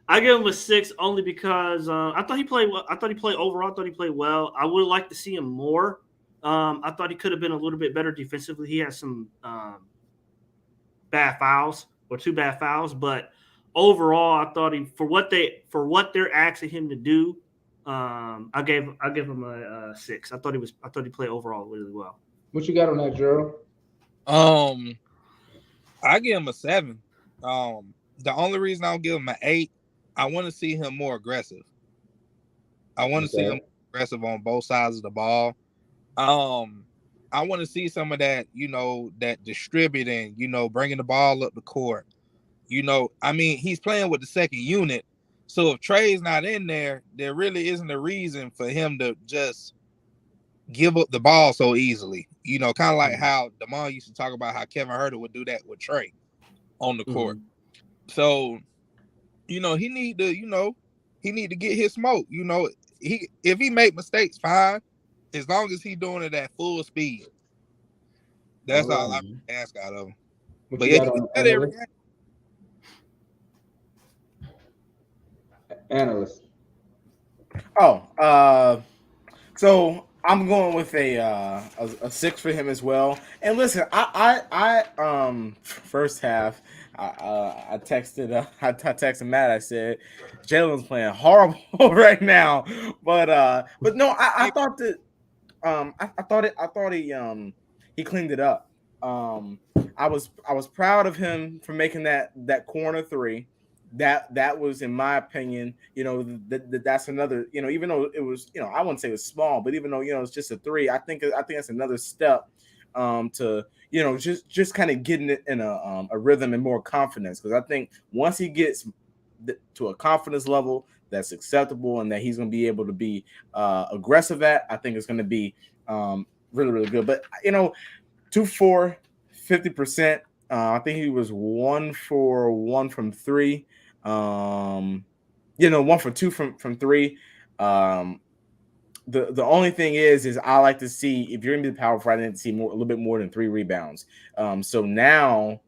I give him a 6 only because I thought he played well. I thought he played overall. I thought he played well. I would like to see him more. I thought he could have been a little bit better defensively. He had some bad fouls or 2 bad fouls, but overall, I thought for what they're asking him to do, I gave him a 6. I thought he played overall really well. What you got on that, Gerald? I give him a 7. The only reason I'll give him an 8, I want to see him more aggressive. I want to see him aggressive on both sides of the ball. I want to see some of that, that distributing, bringing the ball up the court. He's playing with the second unit. So if Trae's not in there, there really isn't a reason for him to just give up the ball so easily. Kind of like how Damon used to talk about how Kevin Huerter would do that with Trae on the court. So, he need to get his smoke. If he make mistakes, fine. As long as he's doing it at full speed. That's all I ask out of him. But yeah, every game. Analyst. So I'm going with a 6 for him as well. And listen, I first half, I texted Matt. I said Jalen's playing horrible right now, but no, I thought that I thought he cleaned it up. I was proud of him for making that corner three. That was, in my opinion, that's another, even though it was, I wouldn't say it was small, but even though, it's just a three, I think that's another step to, just kind of getting it in a rhythm and more confidence. Because I think once he gets to a confidence level that's acceptable and that he's going to be able to be aggressive at, I think it's going to be really, really good. But 2-4, 50%. I think he was 1 for 1 from 3. 1 for 2 from 3. The only thing is I like to see, if you're gonna be the power forward, I need to see a little bit more than 3 rebounds. So now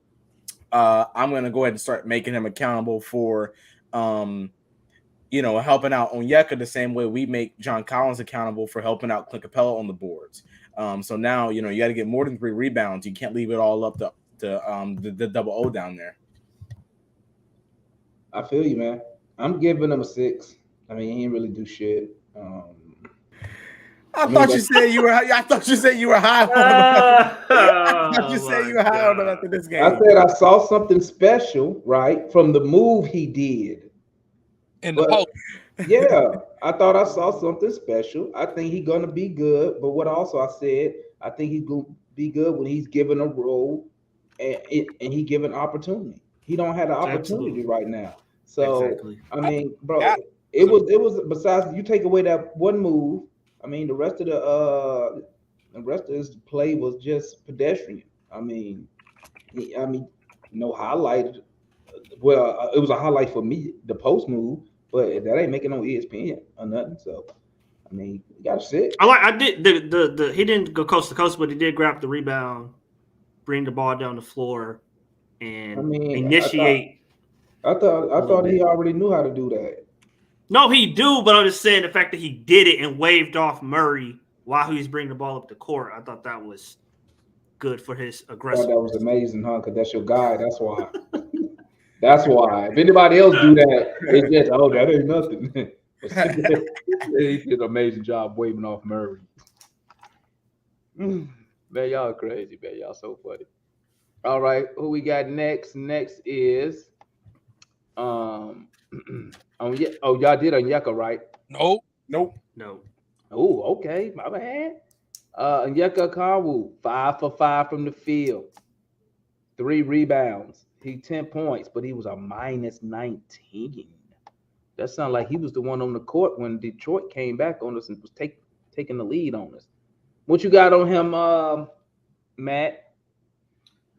I'm gonna go ahead and start making him accountable for helping out Onyeka the same way we make John Collins accountable for helping out Clint Capela on the boards. So now you got to get more than 3 rebounds. You can't leave it all up to the double O down there. I feel you, man. I'm giving him a 6. I mean, he didn't really do shit. I thought you said you were high on him. I thought you said you were high on him after this game. I said I saw something special, right, from the move he did. In the post. Yeah, I thought I saw something special. I think he's gonna be good. But what also I said, I think he's gonna be good when he's given a role and he given opportunity. He don't have the opportunity right now. So exactly. I mean, bro, it was besides you take away that one move. I mean, the rest of his play was just pedestrian. I mean, no highlight. Well, it was a highlight for me, the post move, but that ain't making no ESPN or nothing. So, I mean, you got to sit. I did the he didn't go coast to coast, but he did grab the rebound, bring the ball down the floor, and initiate. I thought he already knew how to do that. No, he do, but I'm just saying the fact that he did it and waved off Murray while he was bringing the ball up the court, I thought that was good for his aggressiveness. That was amazing, huh? Because that's your guy. That's why. That's why. If anybody else do that, it's just, that ain't nothing. He did an amazing job waving off Murray. Man, y'all crazy, man. Y'all so funny. All right, who we got next? Next is y'all did Onyeka, right? Nope. No. Oh, okay. My bad. Onyeka Kawu, 5 for 5 from the field. 3 rebounds. He 10 points, but he was a minus 19. That sounded like he was the one on the court when Detroit came back on us and was taking the lead on us. What you got on him, Matt?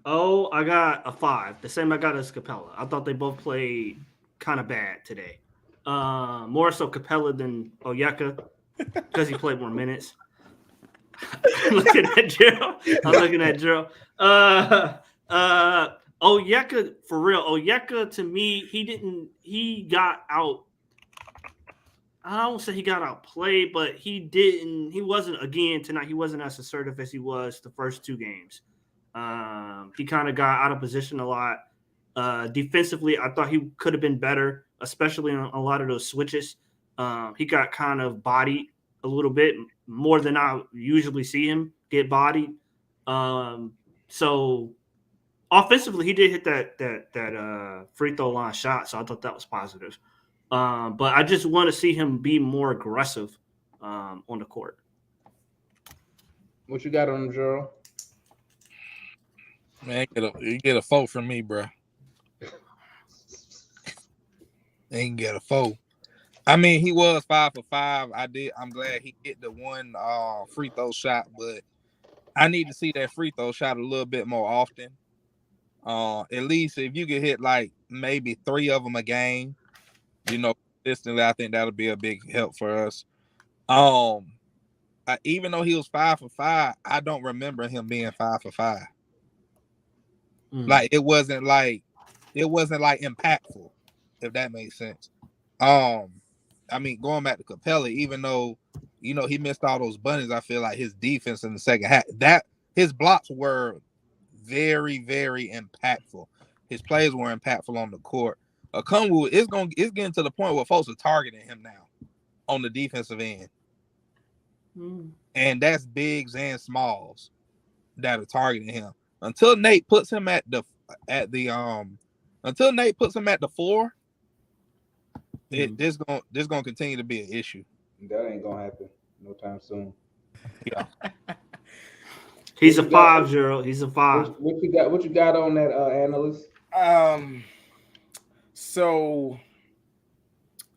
Oh, I got a 5. The same I got as Capela. I thought they both played kind of bad today. More so Capela than Onyeka because he played more minutes. I'm looking at Joe. Onyeka, for real. Onyeka, to me, he got out. I don't say he got outplayed, but he wasn't, again, tonight, he wasn't as assertive as he was the first 2 games. He kind of got out of position a lot. Defensively, I thought he could have been better, especially on a lot of those switches. He got kind of bodied a little bit more than I usually see him get bodied. So offensively, he did hit that free throw line shot, so I thought that was positive. But I just want to see him be more aggressive on the court. What you got on him, Gerald? Man, you get a 4 from me, bro. They can get a 4. I mean, he was 5 for 5. I'm glad he hit the one free throw shot, but I need to see that free throw shot a little bit more often. At least if you could hit like maybe 3 of them a game, consistently, I think that'll be a big help for us. Even though he was 5 for 5, I don't remember him being 5 for 5. Like it wasn't impactful, if that makes sense. I mean, going back to Capela, even though he missed all those bunnies. I feel like his defense in the second half, that his blocks were very, very impactful. His plays were impactful on the court. Okongwu is getting to the point where folks are targeting him now on the defensive end. And that's bigs and smalls that are targeting him. Until Nate puts him at the floor, this gonna continue to be an issue. That ain't gonna happen no time soon. Yeah. He's a 5, Gerald. He's a 5. What you got on that analyst? So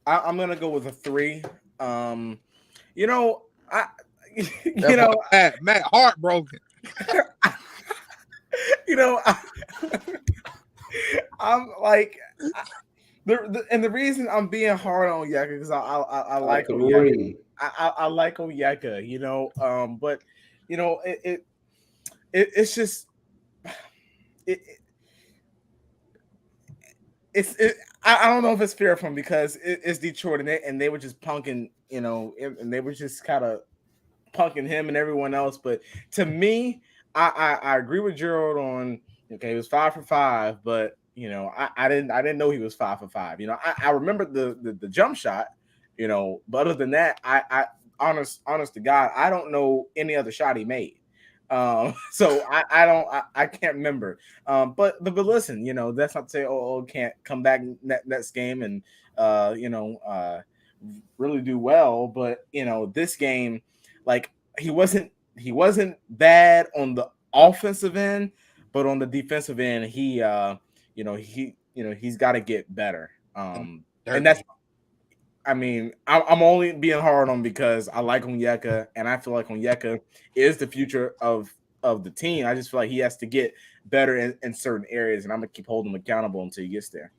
I'm gonna go with a 3. Matt heartbroken. I'm like, the reason I'm being hard on Onyeka because I like Onyeka. I like Onyeka, but it's just I don't know if it's fair for him because it's Detroit and they were just punking, and they were just kind of punking him and everyone else. But to me, I agree with Gerald on he was 5 for 5, but I didn't know he was 5 for 5. I remember the jump shot, but other than that, I honest to God, I don't know any other shot he made. So I can't remember. But listen, that's not to say can't come back next game and really do well. But this game, like he wasn't bad on the offensive end, but on the defensive end, he's got to get better. And that's. I mean, I'm only being hard on because I like Onyeka, and I feel like Onyeka is the future of the team. I just feel like he has to get better in certain areas, and I'm gonna keep holding him accountable until he gets there.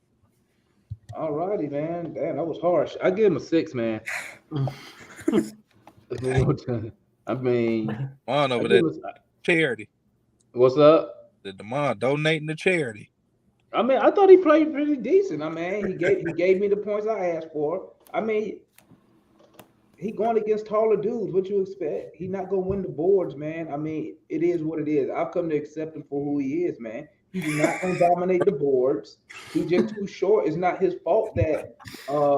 All righty, man. Damn, that was harsh. I give him a 6, man. I mean, on over there, charity. What's up? The Demond donating to charity. I mean, I thought he played pretty decent. I mean, he gave me the points I asked for. I mean, he going against taller dudes. What you expect? He not gonna win the boards, man. I mean, it is what it is. I've come to accept him for who he is, man. He's not gonna dominate the boards. He's just too short. It's not his fault that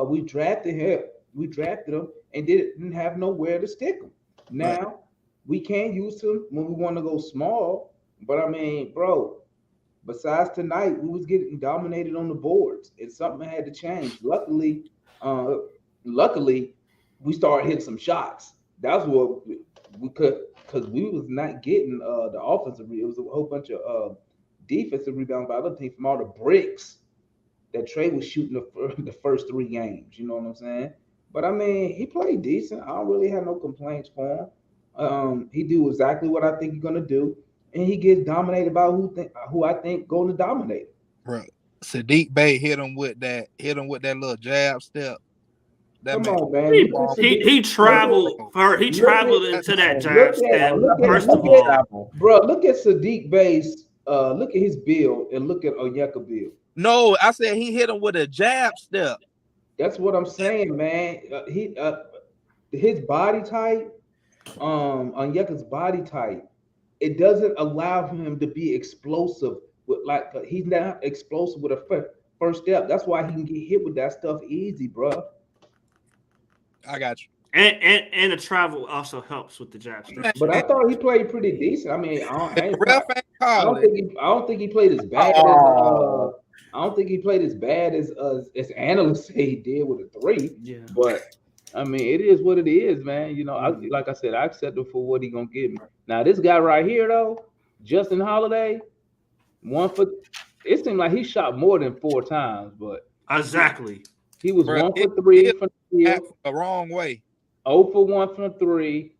we drafted him. We drafted him and didn't have nowhere to stick him. Now we can use him when we want to go small. But I mean, bro. Besides tonight, we was getting dominated on the boards, and something had to change. Luckily, we started hitting some shots. That's what we could, because we was not getting the offensive. It was a whole bunch of defensive rebounds by other teams from all the bricks that Trae was shooting the first 3 games. You know what I'm saying? But I mean, he played decent. I don't really have no complaints for him. He do exactly what I think he's gonna do. And he gets dominated by who I think going to dominate. Right. Sadiq Bey hit him with that little jab step. Come on, man. He traveled into that jab step. First of all, bro, look at Sadiq Bey's look at his build and look at Onyeka build. No, I said he hit him with a jab step. That's what I'm saying, man. His body type, Onyeka's body type. It doesn't allow him to be explosive he's not explosive with a first step. That's why he can get hit with that stuff easy, bro. I got you. And the travel also helps with the jab step. But I thought he played pretty decent. I mean, I don't think he played as bad as analysts say he did with a 3. Yeah. But I mean, it is what it is, man. Like I said, I accept him for what he gonna give me. Now, this guy right here, though, Justin Holiday, it seemed like he shot more than 4 times, but exactly. He was 1 for 3 from the field. The wrong way. 0 for 1 from 3.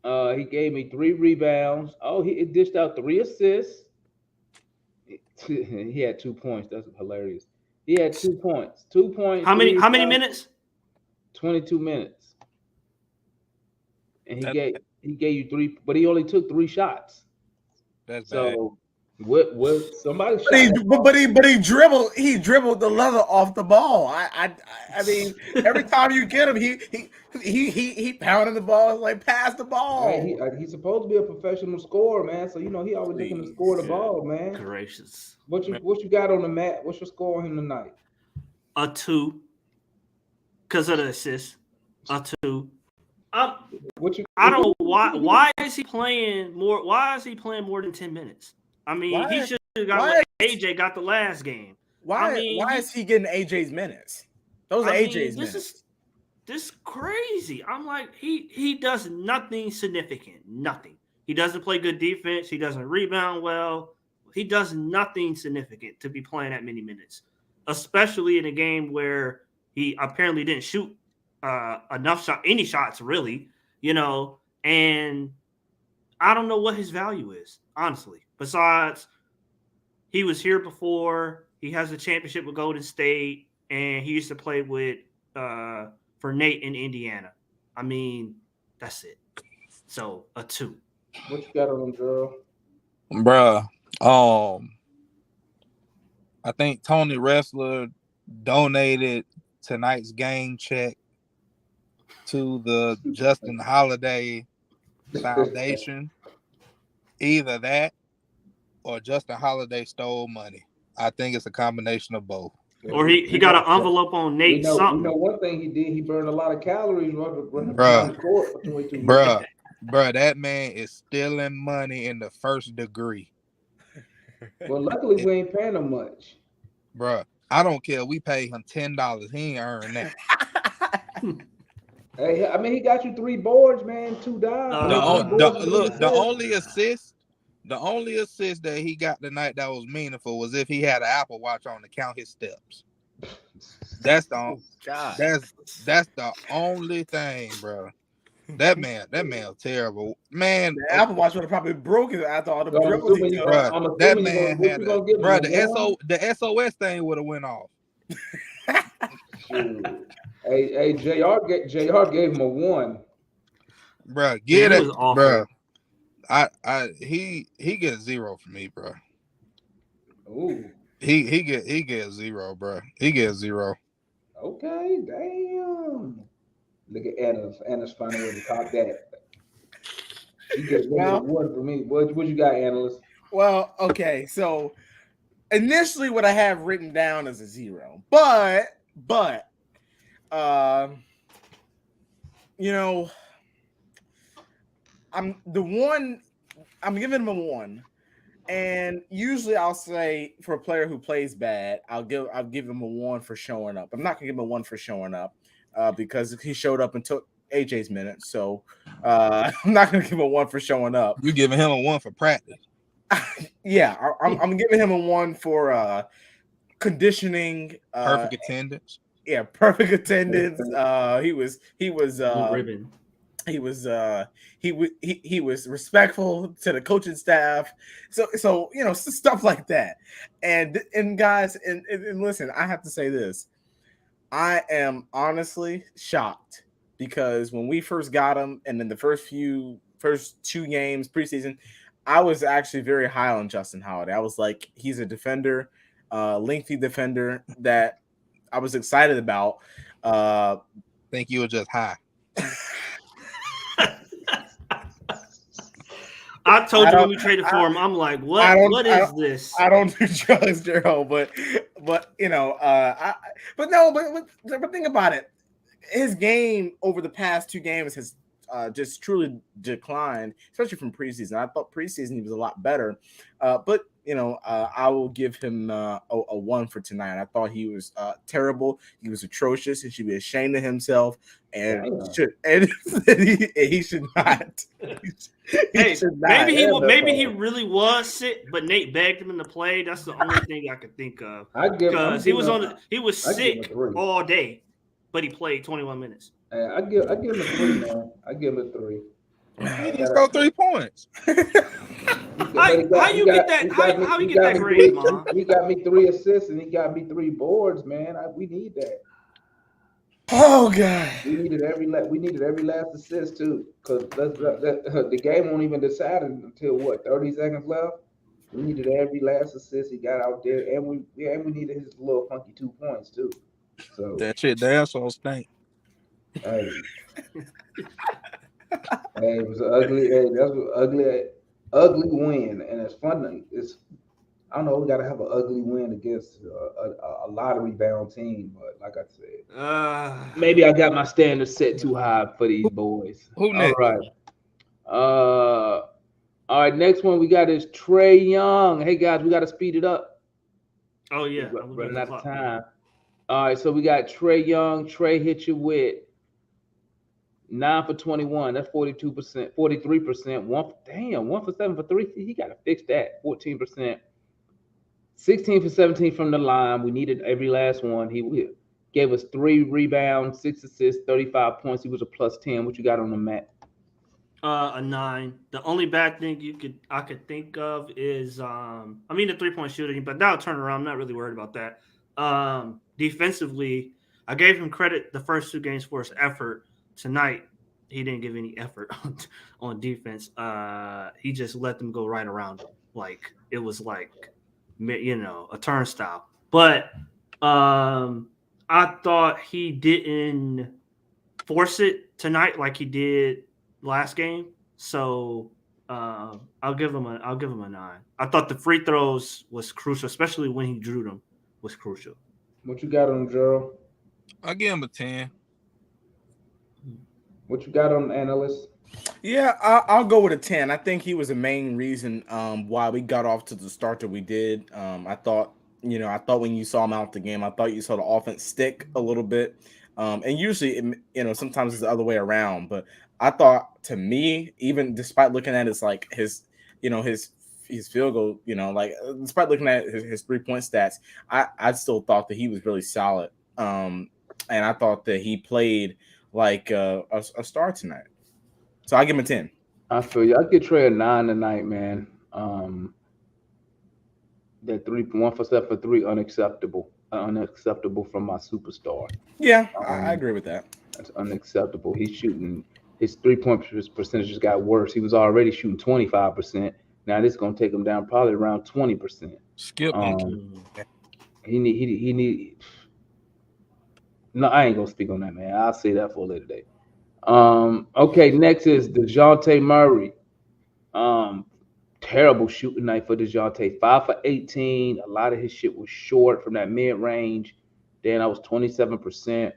He gave me 3 rebounds. He dished out 3 assists. He had 2 points. That's hilarious. He had 2 points. 2 points. How many minutes? 22 minutes. And he gave you 3, but he only took 3 shots. That's so What somebody shot but he dribbled the leather off the ball. I mean, every time you get him, he pounding the ball, like pass the ball. Hey, he's supposed to be a professional scorer, man. So he always looking to score the ball, man. Gracious. What you got on the mat? What's your score on him tonight? A 2. Because of the assist. A 2. I don't know why is he playing more? Why is he playing more than 10 minutes? I mean, he should have got what AJ got the last game. Why is he getting AJ's minutes? Those are AJ's minutes. This crazy. I'm like, he does nothing significant. Nothing. He doesn't play good defense. He doesn't rebound well. He does nothing significant to be playing that many minutes, especially in a game where he apparently didn't shoot any shots really, and I don't know what his value is, honestly. Besides, he was here before. He has a championship with Golden State, and he used to play with for Nate in Indiana. I mean, that's it. So a 2. What you got on him, girl? Bruh, I think Tony Wrestler donated tonight's game check to the Justin Holiday Foundation. Either that or Justin Holiday stole money. I think it's a combination of both. Or he got an envelope on Nate something. One thing he did, he burned a lot of calories running Bruh. the court for 22 minutes. Bruh, that man is stealing money in the first degree. Well, luckily we ain't paying him much. Bruh, I don't care. We pay him $10. He ain't earned that. Hey, I mean, he got you 3 boards, man, 2 dimes. The only assist that he got tonight that was meaningful was if he had an Apple Watch on to count his steps. That's the only thing, bro. That man terrible. Man, the Apple Watch would have probably broken after all the dribbles he took. That man had the SOS thing would have went off. Hey, JR gave him a 1. Bro, get it, bro. He gets 0 from me, bro. Ooh. He gets 0, bro. He gets 0. Okay, damn. Look at Anna's finding a way to talk that. He gets 1 for me. What you got, analyst? Well, okay, so initially what I have written down is a 0, but I'm giving him a 1, and usually I'll say for a player who plays bad, I'll give him a 1 for showing up. I'm not gonna give him a 1 for showing up because he showed up and took AJ's minutes, so I'm not gonna give him a 1 for showing up. You giving him a 1 for practice? Yeah, I'm giving him a 1 for conditioning, perfect attendance. Yeah, perfect attendance. He was ribbon. He was respectful to the coaching staff. So stuff like that. And guys, and listen, I have to say this. I am honestly shocked because when we first got him, and in the first 2 games preseason, I was actually very high on Justin Holiday. I was like, he's a defender, lengthy defender that I was excited about. Think you were just high. I told you when we traded for him, I'm like, what is this? I don't do drugs, Gerald, but think about it. His game over the past 2 games has just truly declined, especially from preseason. I thought preseason he was a lot better, but I will give him a 1 for tonight. I thought he was terrible. He was atrocious. He should be ashamed of himself, and he should not. Maybe he really was sick, but Nate begged him to play. That's the only thing I could think of because he was sick all day, but he played 21 minutes. I give him a 3, man. I give him a 3. He didn't score 3 points. How you get that grade, Mom? He got me 3 assists and he got me 3 boards, man. We need that. Oh God, we needed every last assist too, because the game won't even decide until 30 seconds left. We needed every last assist he got out there, and we needed his little funky 2 points too. So That shit there so stink. hey, it was an ugly. Hey, that's an ugly win, and it's funny. It's I don't know. We got to have an ugly win against a lottery bound team, but like I said, maybe I got my standards set too high for these boys. Who All next? right. All right. Next one we got is Trey Young. Hey guys, we got to speed it up. Oh yeah, We're running out of time. All right, so we got Trey Young. Trey hit you with 9 for 21. That's 42%, 43%. One for 7 for 3. He got to fix that. 14%. 16 for 17 from the line. We needed every last one. He gave us 3 rebounds, 6 assists, 35 points. He was a plus 10. What you got on the mat? A 9. The only bad thing I could think of is the 3-point shooting, but that'll turn around. I'm not really worried about that. Defensively, I gave him credit the first 2 games for his effort. Tonight, he didn't give any effort on defense. He just let them go right around him. Like it was like, a turnstile. But I thought he didn't force it tonight like he did last game. So I'll give him a 9. I thought the free throws was crucial, especially when he drew them was crucial. What you got on Gerald? I give him a 10. What you got on the analyst? Yeah, I'll go with a 10. I think he was the main reason why we got off to the start that we did. I thought when you saw him out the game, I thought you saw the offense stick a little bit. And usually, sometimes it's the other way around. But I thought, to me, even despite looking at his field goal, despite looking at his 3-point stats, I still thought that he was really solid. And I thought that he played like a star tonight. So I give him a 10. I feel you. I give Trey a 9 tonight, man. That 1 for 7 for 3, unacceptable from my superstar. Yeah, I agree with that. That's unacceptable. He's shooting. His 3-point percentages got worse. He was already shooting 25%. Now this is gonna take him down probably around 20%. Skip. He need. No, I ain't gonna speak on that, man. I'll say that for later date. Okay, next is DeJounte Murray. Terrible shooting night for DeJounte. 5 for 18. A lot of his shit was short from that mid-range. Then I was 27%.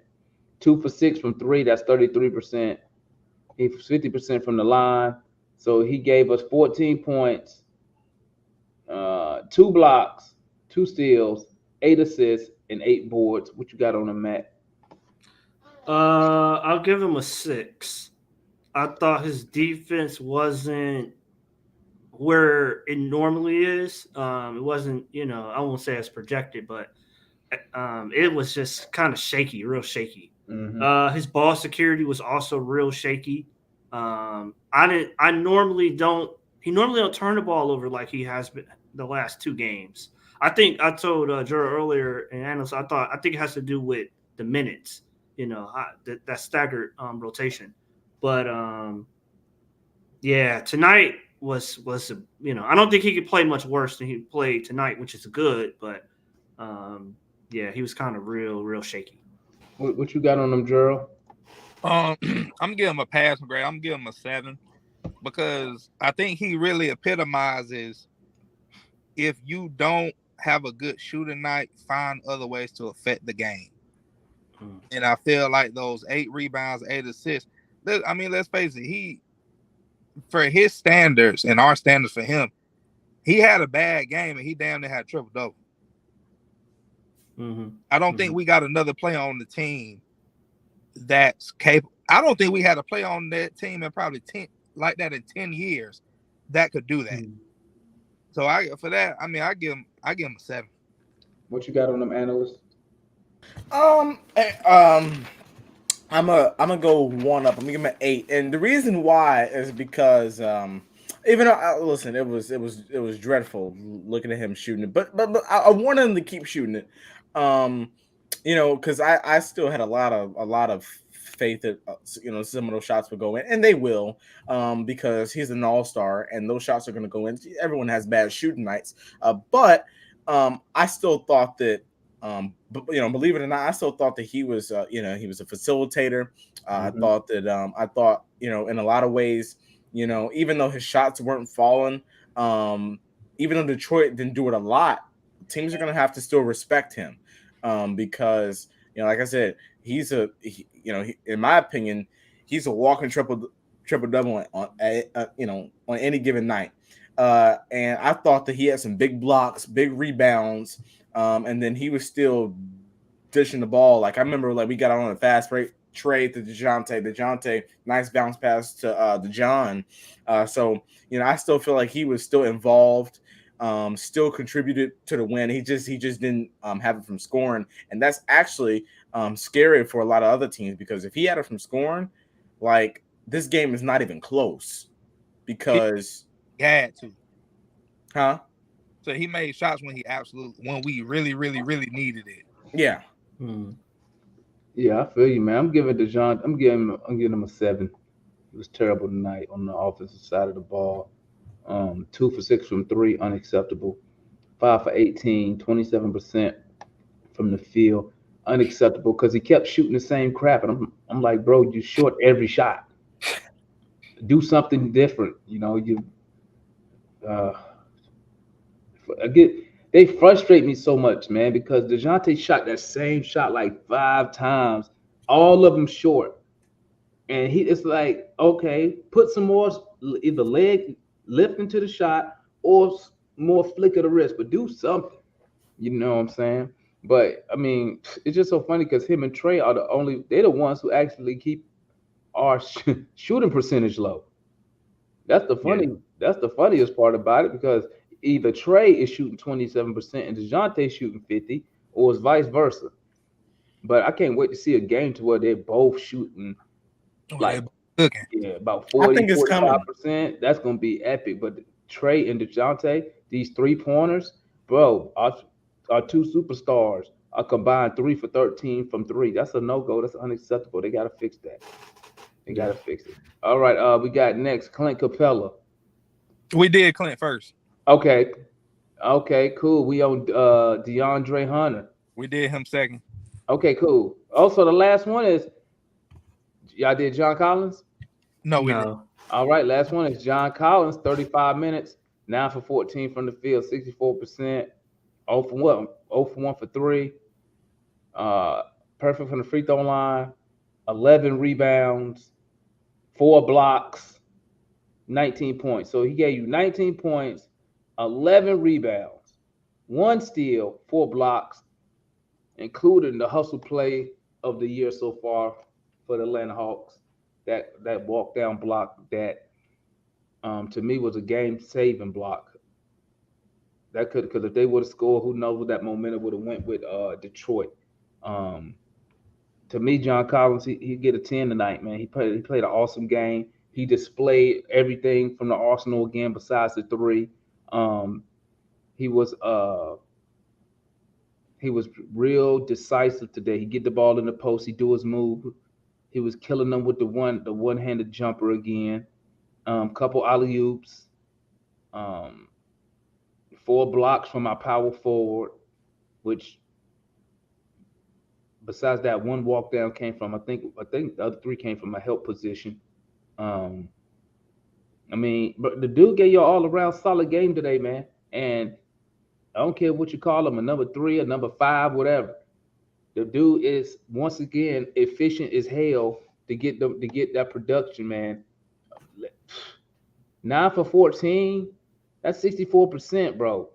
2 for 6 from 3. That's 33%. He was 50% from the line. So he gave us 14 points, 2 blocks, 2 steals, 8 assists, and 8 boards. What you got on the mat? I'll give him a 6. I thought his defense wasn't where it normally is. It wasn't, I won't say it's projected, but it was just kind of shaky, real shaky. Mm-hmm. His ball security was also real shaky. He normally don't turn the ball over like he has been the last 2 games. I think I told Jura earlier and analyst, I think it has to do with the minutes, that staggered rotation. But tonight was I don't think he could play much worse than he played tonight, which is good. But he was kind of real shaky. What you got on them, Gerald? I'm giving him a pass grade. I'm giving him a 7 because I think he really epitomizes if you don't have a good shooting night, find other ways to affect the game. And I feel like those 8 rebounds, 8 assists. Let's face it, for his standards and our standards for him, he had a bad game and he damn near had triple-double. Mm-hmm. I don't think we got another player on the team that's capable. I don't think we had a player on that team in probably 10 like that in 10 years that could do that. Mm-hmm. So I give him a 7. What you got on them, analysts? I'm gonna go one up. I'm gonna give him an 8, and the reason why is because even though listen, it was dreadful looking at him shooting it, but I wanted him to keep shooting it, because I still had a lot of faith that some of those shots would go in, and they will, because he's an all-star, and those shots are going to go in. Everyone has bad shooting nights, but I still thought that, believe it or not, I still thought that he was, he was a facilitator. I thought that, in a lot of ways, even though his shots weren't falling, even though Detroit didn't do it a lot, teams are going to have to still respect him, because, like I said, in my opinion, he's a walking triple double on any given night. And I thought that he had some big blocks, big rebounds, and then he was still dishing the ball. Like I remember, we got on a fast break, Trae to DeJounte, nice bounce pass to DeJohn. So I still feel like he was still involved, still contributed to the win. He just didn't have it from scoring, and that's actually scary for a lot of other teams, because if he had it from scoring, like this game is not even close, because he had to. Huh? So he made shots when we really, really, really needed it. Yeah. Yeah, I feel you, man. I'm giving him a 7. It was terrible tonight on the offensive side of the ball. 2 for 6 from 3, unacceptable. 5 for 18, 27% from the field, unacceptable, because he kept shooting the same crap, and I'm like, bro, you short every shot. Do something different, They frustrate me so much, man, because DeJounte shot that same shot like 5 times, all of them short. And it's like, okay, put some more either leg lift into the shot or more flick of the wrist, but do something. You know what I'm saying? But I mean, it's just so funny because him and Trae are they're the ones who actually keep our shooting percentage low. That's the funniest part about it, because either Trae is shooting 27% and DeJounte shooting 50%, or it's vice versa. But I can't wait to see a game to where they're both shooting about 40, 45%. That's gonna be epic. But Trae and DeJounte, these 3-pointers, bro, our 2 superstars are combined 3 for 13 from 3. That's a no-go. That's unacceptable. They gotta fix that. Gotta fix it. All right, we got next Clint Capela. We did Clint first. Okay, cool. We on DeAndre Hunter. We did him second. Okay, cool. Also, the last one is y'all did John Collins? No, we didn't. All right, last one is John Collins, 35 minutes, 9 for 14 from the field, 64%, 0 for 1, 0 for 1 for 3. Perfect from the free throw line, 11 rebounds, 4 blocks, 19 points. So he gave you 19 points, 11 rebounds, 1 steal, 4 blocks, including the hustle play of the year so far for the Atlanta Hawks. That walk down block that to me was a game-saving block. That could, because if they would have scored, who knows what that momentum would have went with Detroit. To me, John Collins, he get a 10 tonight, man. He played an awesome game. He displayed everything from the Arsenal again, besides the 3. He was real decisive today. He get the ball in the post. He do his move. He was killing them with the one-handed jumper again. Couple alley-oops. 4 blocks from our power forward, which besides that 1 walk down came from, I think the other 3 came from a help position. I mean, but the dude gave you all around solid game today, man. And I don't care what you call him, a number 3, a number 5, whatever. The dude is once again efficient as hell to get that production, man. 9 for 14, that's 64%, bro.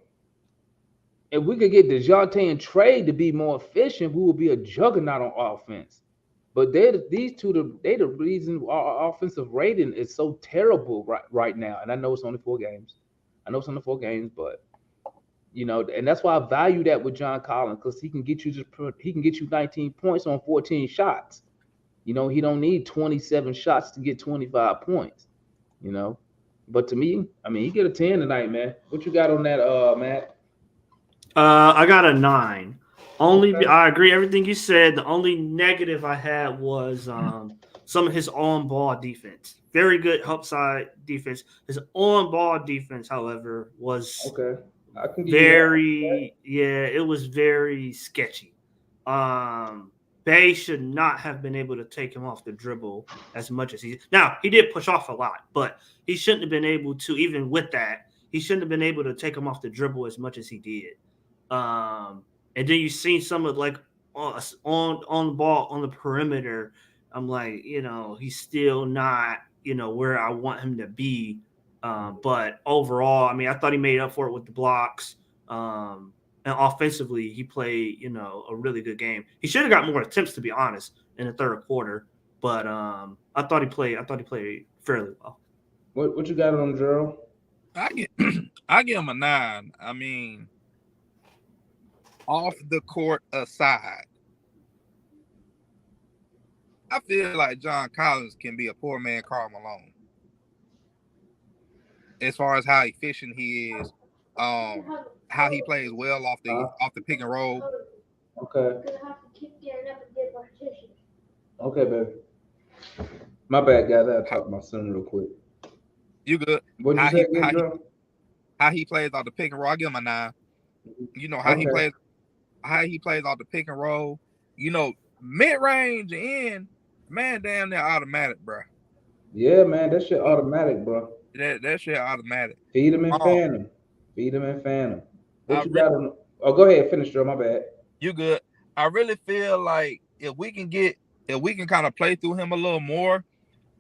If we could get DeJounte and Trae to be more efficient, we would be a juggernaut on offense. But these two, they the reason our offensive rating is so terrible right now. And I know it's only 4 games. But and that's why I value that with John Collins, because he can get you 19 points on 14 shots. He don't need 27 shots to get 25 points. But to me, I mean, he get a 10 tonight, man. What you got on that, Matt? I got a 9. I agree everything you said. The only negative I had was some of his on-ball defense. Very good help side defense. His on-ball defense, however, was I can give it was very sketchy. Bay should not have been able to take him off the dribble as much as he did push off a lot, but he shouldn't have been able to, even with that, he shouldn't have been able to take him off the dribble as much as he did. And then you seen some of like on the ball on the perimeter. I'm like, he's still not, where I want him to be. But overall, I mean, I thought he made up for it with the blocks. And offensively, he played, a really good game. He should have got more attempts, to be honest, in the third quarter. But I thought he played fairly well. What you got on him, Gerald? I give him a 9. I mean, off the court aside, I feel like John Collins can be a poor man Karl Malone. As far as how efficient he is, how he plays well off the pick and roll. Okay. Okay, baby. My bad, guys. I gotta talk to my son real quick. You good? What you say again, how he plays off the pick and roll, I give him a 9. How he plays off the pick and roll. Mid range and man, damn, they're automatic, bro. Yeah, man, that shit automatic, bro. That shit automatic. Feed him and fan him. Feed him and fan him. What you got on? Oh, go ahead, finish, Joe. My bad. You good? I really feel like if we can kind of play through him a little more,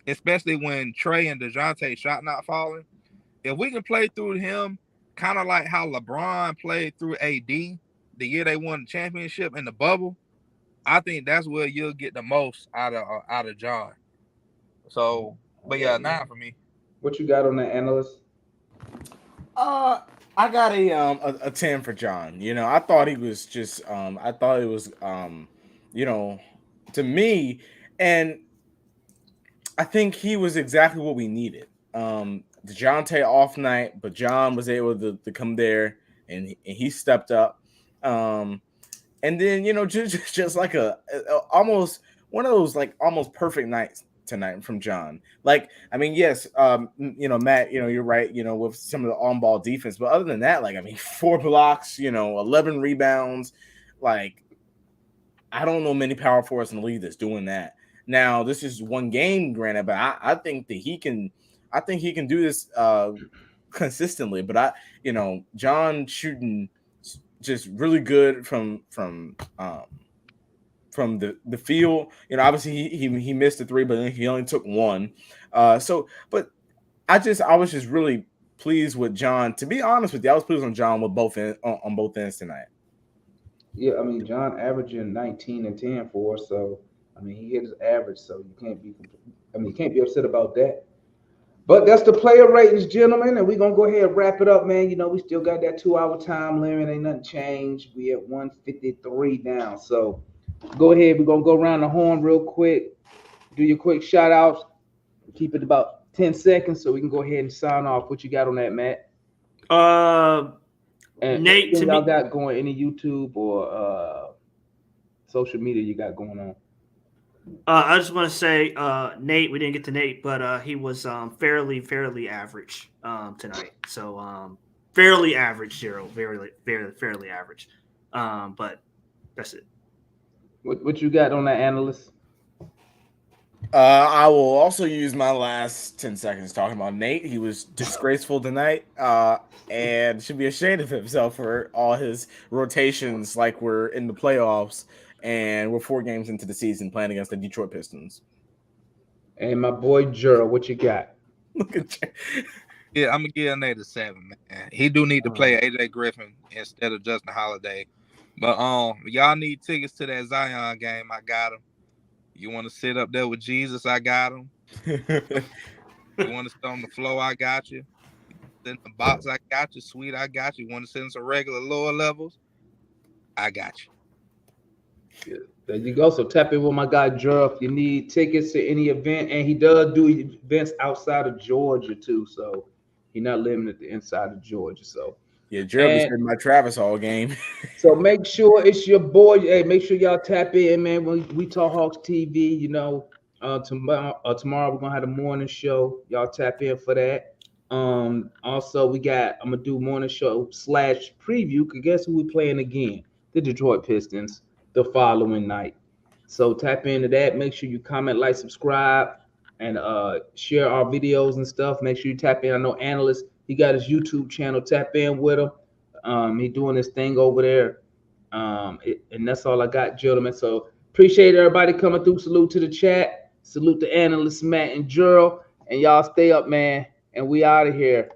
especially when Trae and DeJounte shot not falling, if we can play through him, kind of like how LeBron played through AD the year they won the championship in the bubble, I think that's where you'll get the most out of John. So, but yeah, 9 for me. What you got on that, analyst? I got a 10 for John. I thought he was just to me, and I think he was exactly what we needed. DeJounte off night, but John was able to come there and he stepped up. And then just like a almost one of those like almost perfect nights tonight from John. Like, I mean, yes, Matt, you're right, with some of the on-ball defense, but other than that, like, I mean, 4 blocks, 11 rebounds, like, I don't know many power forwards in the league that's doing that. Now, this is one game, granted, but I think that he can do this consistently. But John shooting just really good from the field. Obviously he missed the 3, but he only took 1. But I was just really pleased with John. To be honest with you, I was pleased on John with on both ends tonight. Yeah, I mean, John averaging 19 and 10 for us, so I mean, he hit his average, so you can't be upset about that. But that's the player ratings, gentlemen, and we're gonna go ahead and wrap it up, man. We still got that 2-hour time limit, ain't nothing changed. We at 153 now, so go ahead. We're gonna go around the horn real quick, do your quick shout outs, keep it about 10 seconds so we can go ahead and sign off. What you got on that, Matt? And Nate, y'all got going, any YouTube or social media you got going on? I just want to say, Nate, we didn't get to Nate, but he was fairly average tonight. So fairly average, Gerald, fairly average. But that's it. What you got on that, analyst? I will also use my last 10 seconds talking about Nate. He was disgraceful tonight and should be ashamed of himself for all his rotations like we're in the playoffs and we're 4 games into the season playing against the Detroit Pistons. And my boy Gerald, what you got? Look at you. Yeah, I'm going to give Nate a 7, man. He do need to play AJ Griffin instead of Justin Holiday. But y'all need tickets to that Zion game. I got him. You want to sit up there with Jesus? I got him. You want to sit on the floor? I got you. In the box, I got you. Sweet, I got you. Want to sit in some regular lower levels? I got you. Yeah, there you go. So tap in with my guy Gerald if you need tickets to any event, and he does do events outside of Georgia too. So he's not limited to inside of Georgia. So Yeah, Gerald was hitting my Travis all game. So make sure it's your boy. Hey, make sure y'all tap in, man. When we talk Hawks TV, tomorrow we're gonna have the morning show. Y'all tap in for that. Also I'm gonna do morning show / preview. Cause guess who we playing again? The Detroit Pistons the following night. So tap into that. Make sure you comment, like, subscribe, and share our videos and stuff. Make sure you tap in. I know Analyst, he got his YouTube channel. Tap in with him. He doing his thing over there. And that's all I got, gentlemen. So appreciate everybody coming through. Salute to the chat. Salute to Analyst Matt and Gerald. And y'all stay up, man. And we out of here.